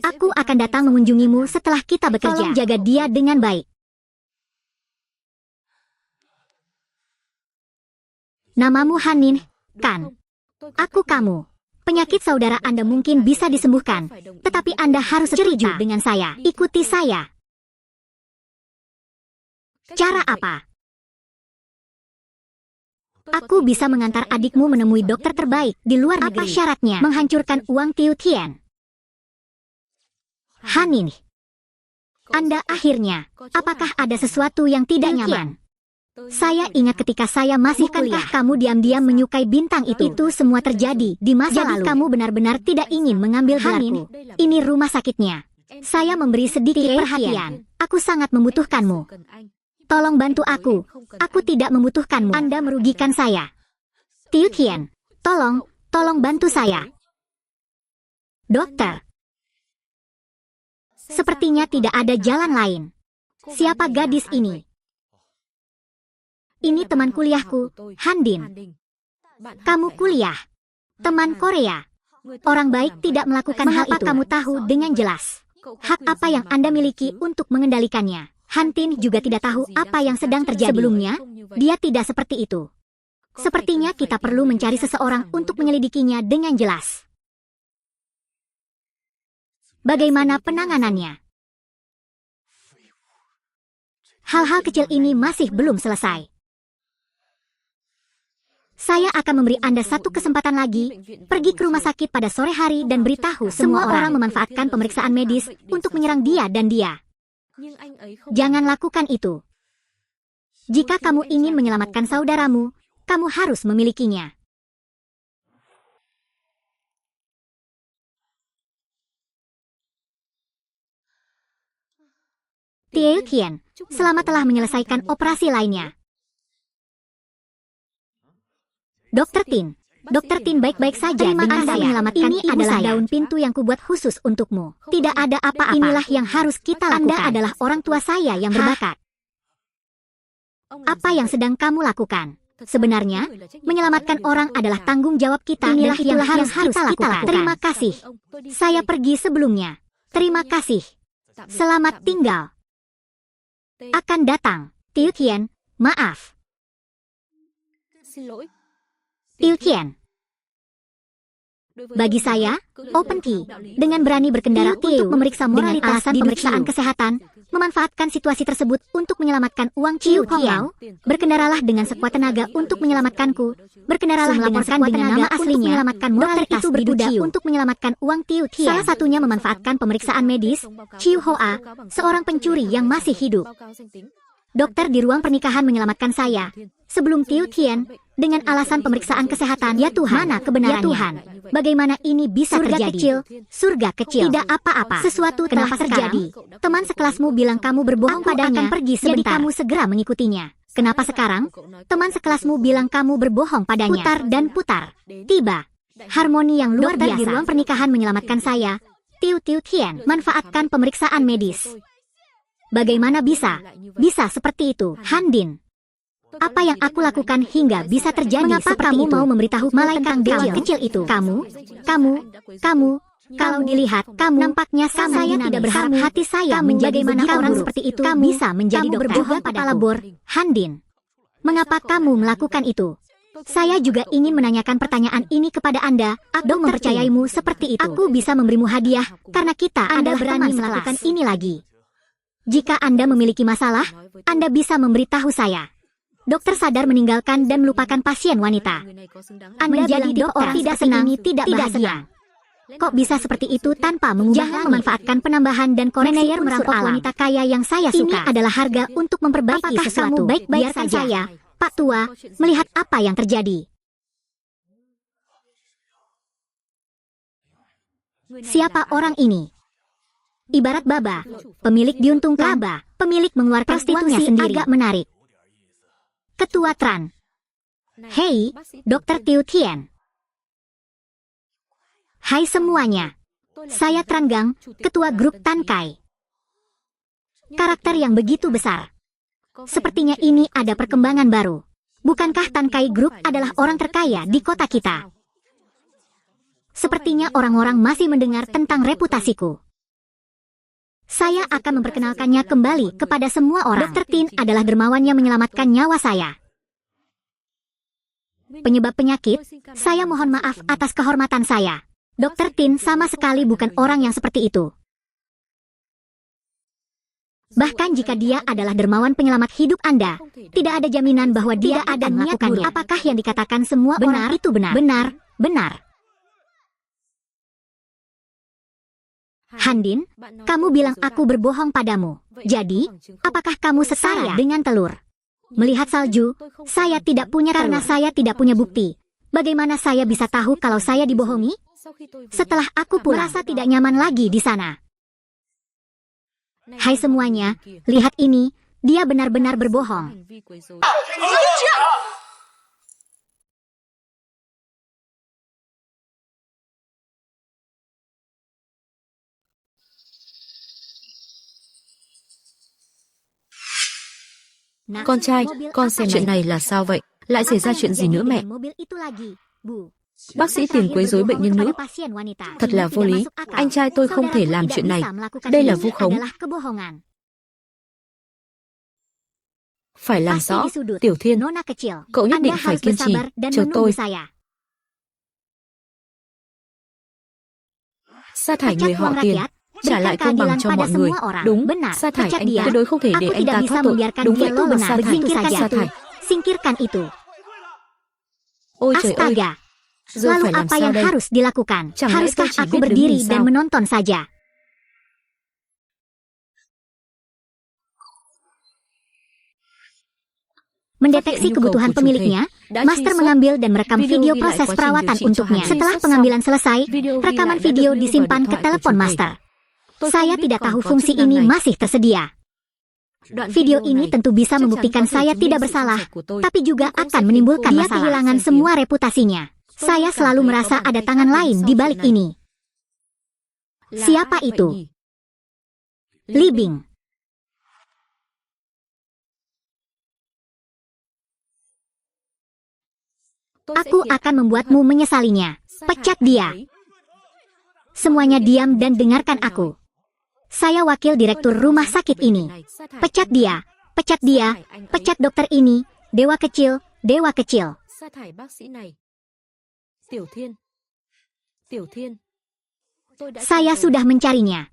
Aku akan datang mengunjungimu setelah kita bekerja. Tolong jaga dia dengan baik. Namamu Hanin, kan? Aku kamu. Penyakit saudara Anda mungkin bisa disembuhkan, tetapi Anda harus setuju dengan saya. Ikuti saya. Cara apa? Aku bisa mengantar adikmu menemui dokter terbaik di luar negeri. Apa syaratnya? Menghancurkan uang Tiu Tian. Hanin, Anda akhirnya, apakah ada sesuatu yang tidak nyaman? Saya ingat ketika saya masih kuliah, kamu diam-diam menyukai bintang itu. Itu semua terjadi di masa lalu. Jadi kamu benar-benar tidak ingin mengambil gelarku. Ini rumah sakitnya. Saya memberi sedikit perhatian. Aku sangat membutuhkanmu. Tolong bantu aku. Aku tidak membutuhkanmu. Anda merugikan saya. Tiu Tian, tolong bantu saya. Dokter. Sepertinya tidak ada jalan lain. Siapa gadis ini? Ini teman kuliahku, Handin. Kamu kuliah. Teman Korea. Orang baik tidak melakukan hal itu. Mengapa kamu tahu dengan jelas? Hak apa yang Anda miliki untuk mengendalikannya? Handin juga tidak tahu apa yang sedang terjadi. Sebelumnya, dia tidak seperti itu. Sepertinya kita perlu mencari seseorang untuk menyelidikinya dengan jelas. Bagaimana penanganannya? Hal-hal kecil ini masih belum selesai. Saya akan memberi Anda satu kesempatan lagi, pergi ke rumah sakit pada sore hari dan beritahu semua orang memanfaatkan pemeriksaan medis untuk menyerang dia dan dia. Jangan lakukan itu. Jika kamu ingin menyelamatkan saudaramu, kamu harus memilikinya. Tiu Tian, selamat telah menyelesaikan operasi lainnya. Dokter Tin baik-baik saja. Terima kasih menyelamatkan ini adalah daun pintu yang kubuat khusus untukmu. Tidak ada apa-apa. Inilah yang harus kita lakukan. Anda adalah orang tua saya yang berbakat. Apa yang sedang kamu lakukan? Sebenarnya, menyelamatkan orang adalah tanggung jawab kita. Inilah yang harus kita lakukan. Terima kasih. Saya pergi sebelumnya. Terima kasih. Selamat tinggal. Akan datang. Tiu Tian, maaf. Tiu Tian. Bagi saya, Open Key, dengan berani berkendara untuk memeriksa moralitas alasan pemeriksaan kesehatan, memanfaatkan situasi tersebut untuk menyelamatkan uang Tiu Tian. Berkendaralah dengan sekuat tenaga untuk menyelamatkanku. Berkendaralah dengan sekuat tenaga aslinya, menyelamatkan moralitas itu berkuda untuk menyelamatkan uang Tiu Tian. Salah satunya memanfaatkan pemeriksaan medis, Chiu Hoa, seorang pencuri yang masih hidup. Dokter di ruang pernikahan menyelamatkan saya. Sebelum Tiu Tian, dengan alasan pemeriksaan kesehatan, ya Tuhan, mana kebenarannya? Ya Tuhan, bagaimana ini bisa terjadi? Surga kecil, tidak apa-apa. Sesuatu telah terjadi. Teman sekelasmu bilang kamu berbohong padanya, akan pergi sebentar. Jadi kamu segera mengikutinya. Kenapa sekarang? Teman sekelasmu bilang kamu berbohong padanya. Putar dan putar. Tiba. Harmoni yang luar biasa. Dokter di ruang pernikahan menyelamatkan saya. Tiu Tian, manfaatkan pemeriksaan medis. Bagaimana bisa? Bisa seperti itu, Handin. Apa yang aku lakukan hingga bisa terjadi? Mengapa kamu mau memberitahu malaikat kecil itu? Kamu, kalau dilihat, kamu nampaknya sama. Saya tidak berharap hati saya menjadi bagaimana orang seperti itu kamu bisa menjadi dokter. Berbohong kepala bor, Handin. Mengapa kamu melakukan itu? Saya juga ingin menanyakan pertanyaan ini kepada Anda. Aku mempercayaimu seperti itu. Aku bisa memberimu hadiah karena kita adalah berani melakukan ini lagi. Jika Anda memiliki masalah, Anda bisa memberitahu saya. Dokter sadar meninggalkan dan melupakan pasien wanita. Anda menjadi dokter tidak senang, tidak bahagia. Kok bisa seperti itu tanpa mengubah? Jangan memanfaatkan penambahan dan koreksi merampok wanita kaya yang saya suka. Ini adalah harga untuk memperbaiki sesuatu. Baik-baik saja. Saya, Pak Tua, melihat apa yang terjadi. Siapa orang ini? Ibarat baba, pemilik diuntungkan, laba, pemilik mengeluarkan uangnya sendiri. Agak menarik. Ketua Tran. Hei, Dr. Tiu Tien. Hai semuanya. Saya Tran Gang, Ketua Grup Tan Kai. Karakter yang begitu besar. Sepertinya ini ada perkembangan baru. Bukankah Tan Kai Group adalah orang terkaya di kota kita? Sepertinya orang-orang masih mendengar tentang reputasiku. Saya akan memperkenalkannya kembali kepada semua orang. Dr. Tin adalah dermawan yang menyelamatkan nyawa saya. Penyebab penyakit, saya mohon maaf atas kehormatan saya. Dr. Tin sama sekali bukan orang yang seperti itu. Bahkan jika dia adalah dermawan penyelamat hidup Anda, tidak ada jaminan bahwa dia akan melakukannya. Apakah yang dikatakan semua orang itu benar? Benar. Handin, kamu bilang aku berbohong padamu. Jadi, apakah kamu setara dengan telur? Melihat salju, saya tidak punya karena saya tidak punya bukti. Bagaimana saya bisa tahu kalau saya dibohongi? Setelah aku pulang, merasa tidak nyaman lagi di sana. Hai semuanya, lihat ini, dia benar-benar berbohong. Con trai, con xem chuyện này là sao vậy? Lại xảy ra chuyện gì nữa mẹ? Bác sĩ tiền quấy rối bệnh nhân nữ. Thật là vô lý. Anh trai tôi không thể làm chuyện này. Đây là vu khống. Phải làm rõ. Tiểu Thiên, cậu nhất định phải kiên trì. Chờ tôi. Sa thải người họ Tiền. Trả lại công bằng cho mọi người. Đúng, sa thải anh ta. Tuyệt đối không thể để anh ta thoát tội. Đúng vậy, tôi sa thải. Singkirkan itu. Ôi trời ơi. Giờ Lalu phải làm apa sao yang đây? harus dilakukan? Chẳng lẽ Haruskah tôi chỉ aku biết đứng berdiri nhìn dan sao? menonton saja? Mendeteksi kebutuhan pemiliknya, Master mengambil dan merekam video proses perawatan untuknya. Setelah pengambilan selesai, rekaman video disimpan ke telepon Master. Saya tidak tahu fungsi ini masih tersedia. Video ini tentu bisa membuktikan saya tidak bersalah, tapi juga akan menimbulkan masalah. Dia kehilangan semua reputasinya. Saya selalu merasa ada tangan lain di balik ini. Siapa itu? Li Bing. Aku akan membuatmu menyesalinya. Pecat dia. Semuanya diam dan dengarkan aku. Saya wakil direktur rumah sakit ini. Pecat dia. Pecat dia. Pecat dokter ini. Dewa kecil. Dewa kecil. Saya sudah mencarinya.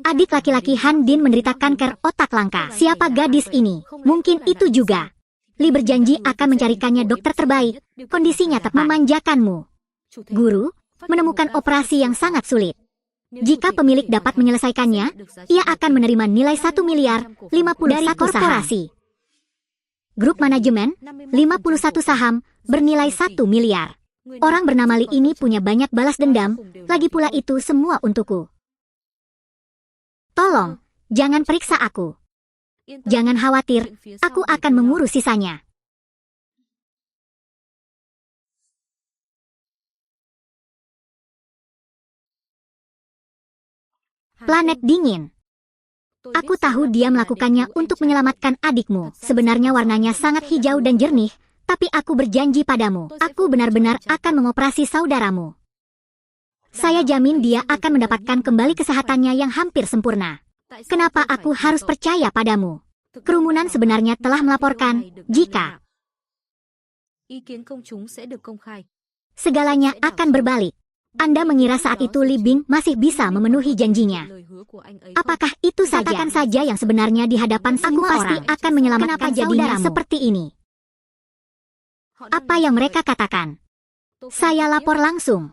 Adik laki-laki Han Din menderita kanker otak langka. Siapa gadis ini? Mungkin itu juga. Li berjanji akan mencarikannya dokter terbaik. Kondisinya tepat. Memanjakanmu. Guru, menemukan operasi yang sangat sulit. Jika pemilik dapat menyelesaikannya, ia akan menerima nilai 1 miliar 50 dari korporasi. Grup manajemen, 51 saham, bernilai 1 miliar. Orang bernama Li ini punya banyak balas dendam, lagi pula itu semua untukku. Tolong, jangan periksa aku. Jangan khawatir, aku akan mengurus sisanya. Planet dingin. Aku tahu dia melakukannya untuk menyelamatkan adikmu. Sebenarnya warnanya sangat hijau dan jernih, tapi aku berjanji padamu, aku benar-benar akan mengoperasi saudaramu. Saya jamin dia akan mendapatkan kembali kesehatannya yang hampir sempurna. Kenapa aku harus percaya padamu? Kerumunan sebenarnya telah melaporkan, jika Segalanya akan berbalik. Anda mengira saat itu Li Bing masih bisa memenuhi janjinya. Apakah itu saja? Katakan saja yang sebenarnya di hadapan semua orang. Aku pasti akan menyelamatkan jadinya seperti ini. Apa yang mereka katakan? Saya lapor langsung.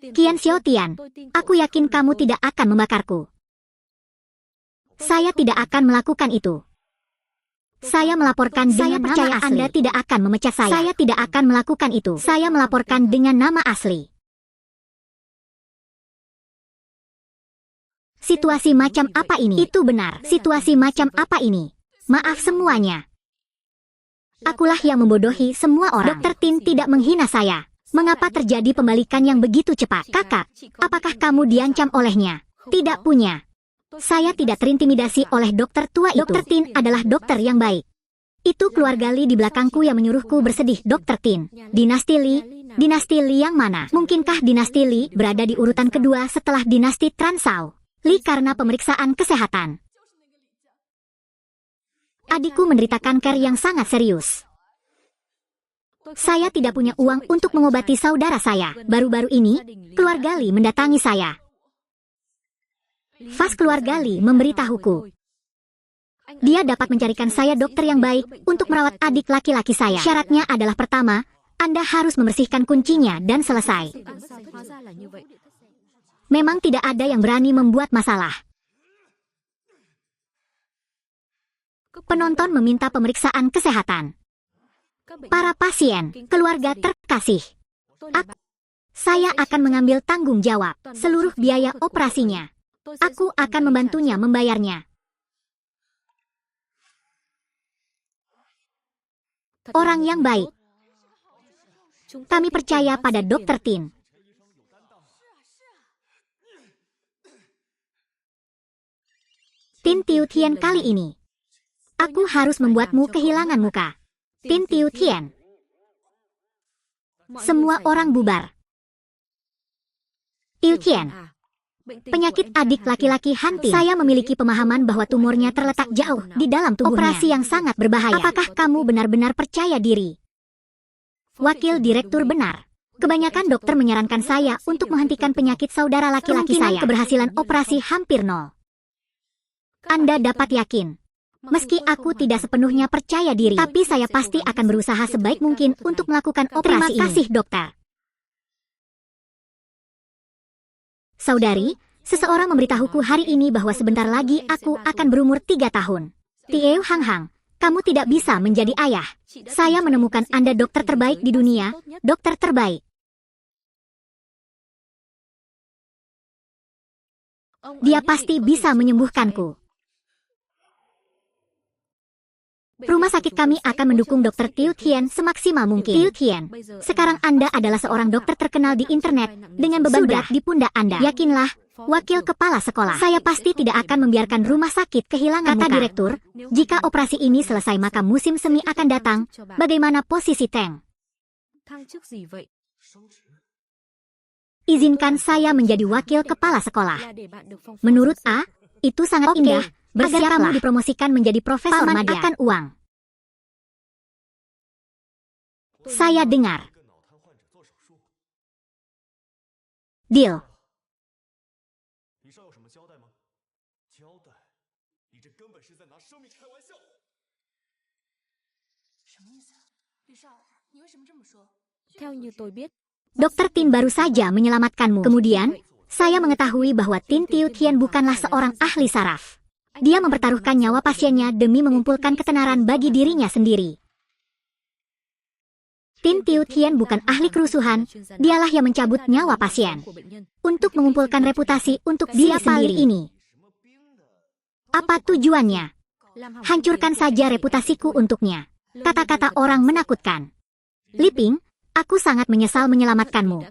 Qian Xiaotian, aku yakin kamu tidak akan membakarku. Saya tidak akan melakukan itu. Saya melaporkan dengan nama asli. Anda tidak akan memecat saya. Saya tidak akan melakukan itu. Saya melaporkan dengan nama asli. Situasi macam apa ini? Itu benar. Situasi macam apa ini? Maaf semuanya. Akulah yang membodohi semua orang. Dr. Tin tidak menghina saya. Mengapa terjadi pembalikan yang begitu cepat? Kakak, apakah kamu diancam olehnya? Tidak punya. Saya tidak terintimidasi oleh dokter tua itu. Dr. Tin adalah dokter yang baik. Itu keluarga Li di belakangku yang menyuruhku bersedih. Dr. Tin, dinasti Li? Dinasti Li yang mana? Mungkinkah dinasti Li berada di urutan kedua setelah dinasti Transao? Li karena pemeriksaan kesehatan. Adikku menderita kanker yang sangat serius. Saya tidak punya uang untuk mengobati saudara saya. Baru-baru ini, keluarga Li mendatangi saya. Fas keluarga Li memberitahuku. Dia dapat mencarikan saya dokter yang baik untuk merawat adik laki-laki saya. Syaratnya adalah pertama, Anda harus membersihkan kuncinya dan selesai. Memang tidak ada yang berani membuat masalah. Penonton meminta pemeriksaan kesehatan. Para pasien, keluarga terkasih. Saya akan mengambil tanggung jawab seluruh biaya operasinya. Aku akan membantunya membayarnya. Orang yang baik. Kami percaya pada Dr. Tin. Tin Tiu Tian kali ini. Aku harus membuatmu kehilangan muka. Tin Tiu Tian. Semua orang bubar. Tiu Tian. Penyakit adik laki-laki Hantin. Saya memiliki pemahaman bahwa tumornya terletak jauh di dalam tubuhnya. Operasi yang sangat berbahaya. Apakah kamu benar-benar percaya diri? Wakil direktur benar. Kebanyakan dokter menyarankan saya untuk menghentikan penyakit saudara laki-laki saya. Keberhasilan operasi hampir nol. Anda dapat yakin. Meski aku tidak sepenuhnya percaya diri, tapi saya pasti akan berusaha sebaik mungkin untuk melakukan operasi ini. Terima kasih, dokter. Saudari, seseorang memberitahuku hari ini bahwa sebentar lagi aku akan berumur 3 tahun. Tieu Hang Hang, kamu tidak bisa menjadi ayah. Saya menemukan Anda dokter terbaik di dunia, dokter terbaik. Dia pasti bisa menyembuhkanku. Rumah sakit kami akan mendukung Dr. Tiu Tian semaksimal mungkin. Tiu Tian, sekarang Anda adalah seorang dokter terkenal di internet dengan beban berat di pundak Anda. Yakinlah, wakil kepala sekolah. Saya pasti tidak akan membiarkan rumah sakit kehilangan muka. Kata direktur, jika operasi ini selesai maka musim semi akan datang. Bagaimana posisi Teng? Izinkan saya menjadi wakil kepala sekolah. Menurut A, itu sangat indah. Agar kamu dipromosikan menjadi profesor madya. Akan uang. Saya dengar. Deal. Dokter Tin baru saja menyelamatkanmu. Kemudian, saya mengetahui bahwa Tin Tiu Tian bukanlah seorang ahli saraf. Dia mempertaruhkan nyawa pasiennya demi mengumpulkan ketenaran bagi dirinya sendiri. Tin Tiu Tian bukan ahli kerusuhan, dialah yang mencabut nyawa pasien. Untuk mengumpulkan reputasi untuk diri sendiri ini. Apa tujuannya? Hancurkan saja reputasiku untuknya. Kata-kata orang menakutkan. Li Ping, aku sangat menyesal menyelamatkanmu.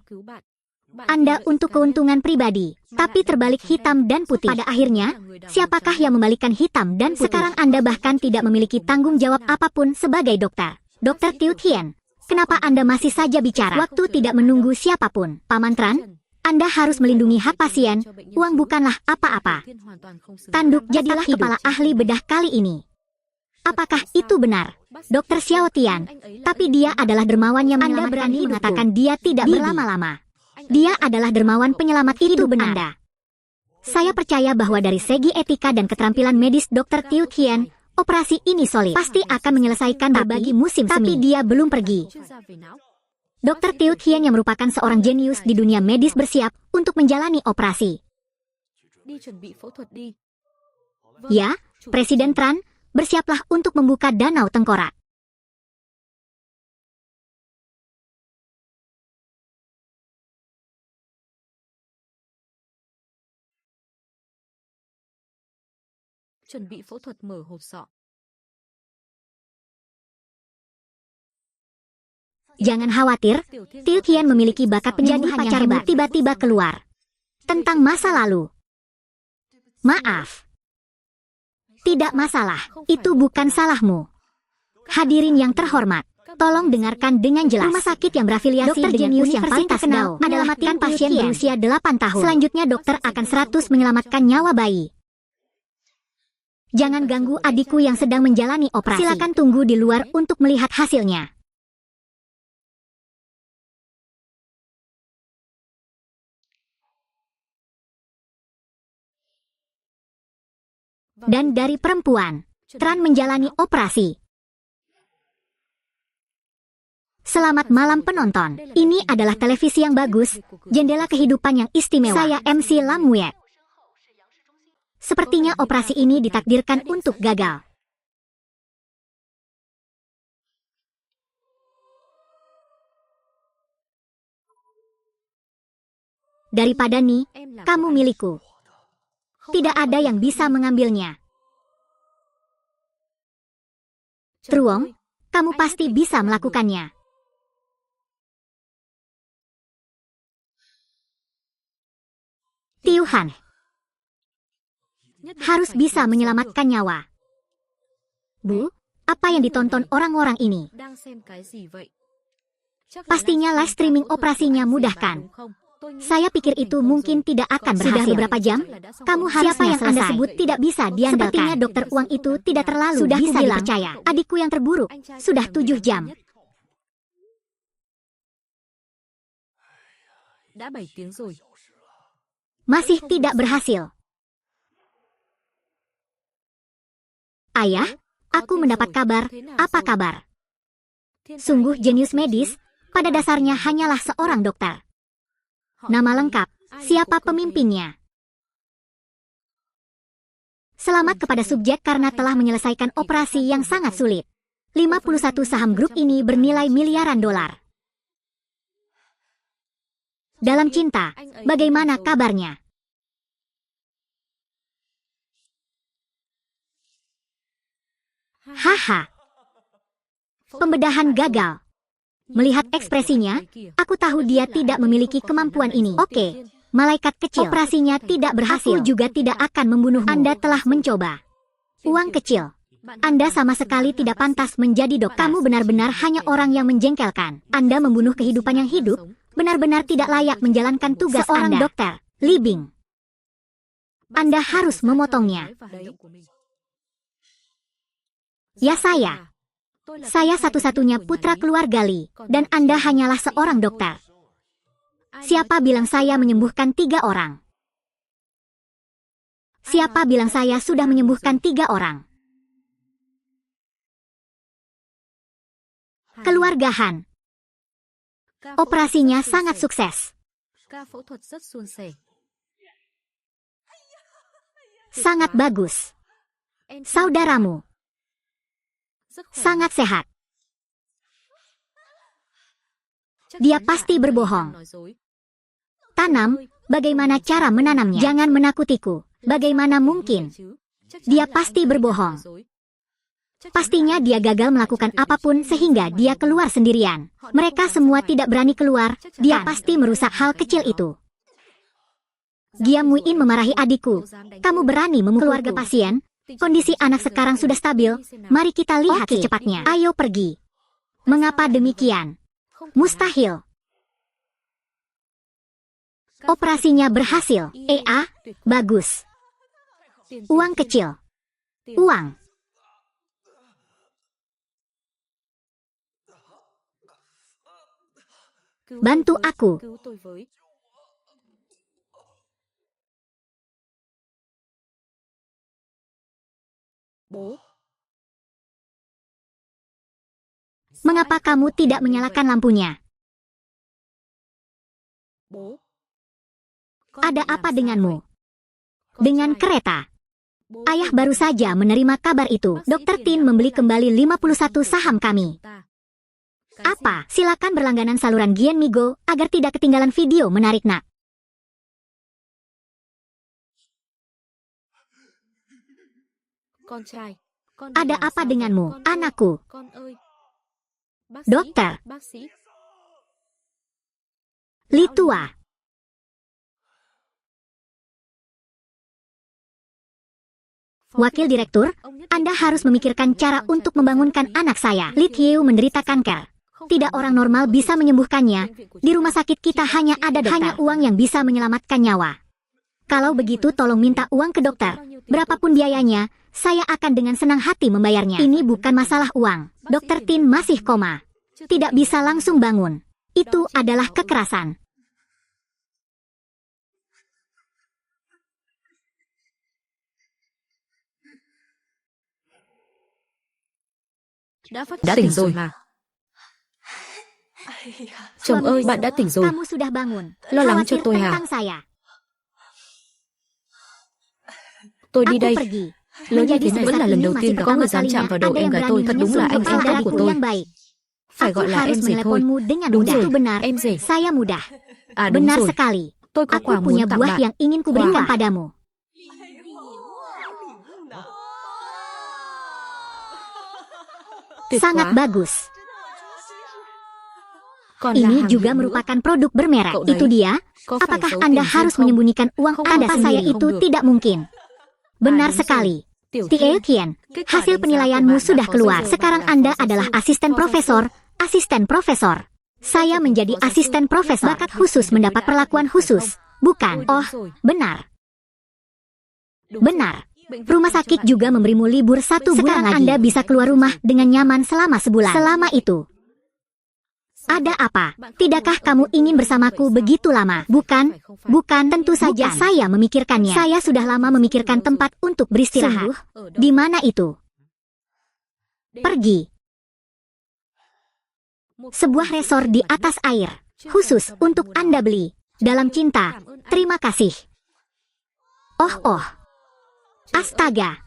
Anda untuk keuntungan pribadi, tapi terbalik hitam dan putih. Pada akhirnya, siapakah yang membalikkan hitam dan putih? Sekarang Anda bahkan tidak memiliki tanggung jawab apapun sebagai dokter. Dr. Tiu Tian, kenapa Anda masih saja bicara? Waktu tidak menunggu siapapun. Paman Tran, Anda harus melindungi hak pasien, uang bukanlah apa-apa. Tanduk jadilah kepala ahli bedah kali ini. Apakah itu benar? Dokter Xiao Tian, tapi dia adalah dermawan yang Anda berani mengatakan dia tidak berlama-lama. Dia adalah dermawan penyelamat hidup Anda. Saya percaya bahwa dari segi etika dan keterampilan medis Dr. Tiu Tian, operasi ini solid. Pasti akan menyelesaikan berbagai musim semi. Tapi dia belum pergi. Dr. Tiu Tian yang merupakan seorang jenius di dunia medis bersiap untuk menjalani operasi. Ya, Presiden Tran, bersiaplah untuk membuka danau tengkorak. Chuẩn bị phẫu thuật mở hộp sọ. Jangan khawatir, Tiu Tian memiliki bakat penyembuhan yang hebat. Tiba-tiba keluar tentang masa lalu. Maaf. Tidak masalah, itu bukan salahmu. Hadirin yang terhormat, tolong dengarkan dengan jelas. Rumah sakit yang berafiliasi dengan jenius yang paling terkenal adalah tim pasien berusia 8 tahun. Selanjutnya dokter akan 100 menyelamatkan nyawa bayi. Jangan ganggu adikku yang sedang menjalani operasi. Silakan tunggu di luar untuk melihat hasilnya. Dan dari perempuan, Tran menjalani operasi. Selamat malam penonton. Ini adalah televisi yang bagus, jendela kehidupan yang istimewa. Saya MC Lam Wuyek. Sepertinya operasi ini ditakdirkan untuk gagal. Daripada Ni, kamu milikku. Tidak ada yang bisa mengambilnya. Truong, kamu pasti bisa melakukannya. Tiu Han harus bisa menyelamatkan nyawa. Bu, apa yang ditonton orang-orang ini? Pastinya live streaming operasinya mudahkan. Saya pikir itu mungkin tidak akan berhasil. Sudah beberapa jam, kamu harusnya yang Anda sebut tidak bisa diandalkan. Sepertinya dokter Uang itu tidak terlalu sudah bisa dipercaya. Adikku yang terburuk, sudah 7 jam. Masih tidak berhasil. Ayah, aku mendapat kabar. Apa kabar? Sungguh jenius medis, pada dasarnya hanyalah seorang dokter. Nama lengkap, siapa pemimpinnya? Selamat kepada subjek karena telah menyelesaikan operasi yang sangat sulit. 51 saham grup ini bernilai miliaran dolar. Dalam cinta, bagaimana kabarnya? Haha. Pembedahan gagal. Melihat ekspresinya, aku tahu dia tidak memiliki kemampuan ini. Oke, malaikat kecil. Operasinya tidak berhasil. Aku juga tidak akan membunuhmu. Anda telah mencoba. Uang kecil. Anda sama sekali tidak pantas menjadi dokter. Kamu benar-benar hanya orang yang menjengkelkan. Anda membunuh kehidupan yang hidup, benar-benar tidak layak menjalankan tugas seorang dokter. Li Bing. Anda harus memotongnya. Ya saya. Saya satu-satunya putra keluarga Li, dan Anda hanyalah seorang dokter. Siapa bilang saya menyembuhkan 3 orang? Siapa bilang saya sudah menyembuhkan 3 orang? Keluarga Han. Operasinya sangat sukses. Sangat bagus. Saudaramu sangat sehat. Dia pasti berbohong. Tanam, bagaimana cara menanamnya? Jangan menakutiku. Bagaimana mungkin? Dia pasti berbohong. Pastinya dia gagal melakukan apapun sehingga dia keluar sendirian. Mereka semua tidak berani keluar, dia pasti merusak hal kecil itu. Gia Muin memarahi adikku. Kamu berani memukul keluarga pasien? Kondisi anak sekarang sudah stabil, mari kita lihat secepatnya. Ayo pergi. Mengapa demikian? Mustahil. Operasinya berhasil. Bagus. Uang kecil. Uang. Bantu aku. Mengapa kamu tidak menyalakan lampunya? Ada apa denganmu? Dengan kereta. Ayah baru saja menerima kabar itu. Dr. Tin membeli kembali 51 saham kami. Apa? Silakan berlangganan saluran Gian Migo agar tidak ketinggalan video menarik nak. Ada apa denganmu, anakku? Dokter. Litua. Wakil Direktur, Anda harus memikirkan cara untuk membangunkan anak saya. Li Tiu menderita kanker. Tidak orang normal bisa menyembuhkannya. Di rumah sakit kita hanya ada dokter. Hanya uang yang bisa menyelamatkan nyawa. Kalau begitu tolong minta uang ke dokter. Berapapun biayanya, saya akan dengan senang hati membayarnya. Ini bukan masalah uang. Dr. Tin masih koma. Tidak bisa langsung bangun. Itu adalah kekerasan. Đã tỉnh rồi mà. Chồng ơi, bạn đã tỉnh rồi. Kamu sudah bangun. Lo lắng cho tôi hả? Tentang saya. Tôi đi đây. Pergi. Lớn như thế này vẫn là lần đầu tiên có người dám chạm vào đầu em gái tôi. Thật đúng là anh em trai của tôi. Phải gọi là em rể thôi. Đúng rồi, em rể. Saya mudah. À đúng Benar rồi. sekali. Tôi có quà Aku muốn punya tặng buah bạn. yang ingin kuberikan padamu. Tuyệt Sangat quá. bagus. Còn là Ini hàng juga hiệu nữa. merupakan produk bermerek. Cậu đấy, Itu dia. có phải Apakah giấu Anda tiền harus riêng không? menyembunyikan uang Không Anda? có Saya sendiri itu không được. tidak mungkin. Benar đúng sekali. Tiểu Tie Thiên, Kian, kết quả hasil đánh giá penilaianmu của bạn sudah đã có keluar. rồi. Sekarang Bạn là Anda phó giáo adalah sư, asisten phó giáo profesor. Asisten profesor. Saya menjadi asisten profesor. Bakat khusus mendapat perlakuan khusus. Bukan. Oh, benar. Benar. Rumah sakit juga memberimu libur 1 bulan Sekarang lagi. Anda bisa keluar rumah dengan nyaman selama sebulan. Selama itu. Ada apa? Tidakkah kamu ingin bersamaku begitu lama? Bukan? Bukan, tentu saja saya memikirkannya. Saya sudah lama memikirkan tempat untuk beristirahat. Di mana itu? Pergi. Sebuah resor di atas air. Khusus untuk Anda beli. Dalam cinta. Terima kasih. Oh. Astaga.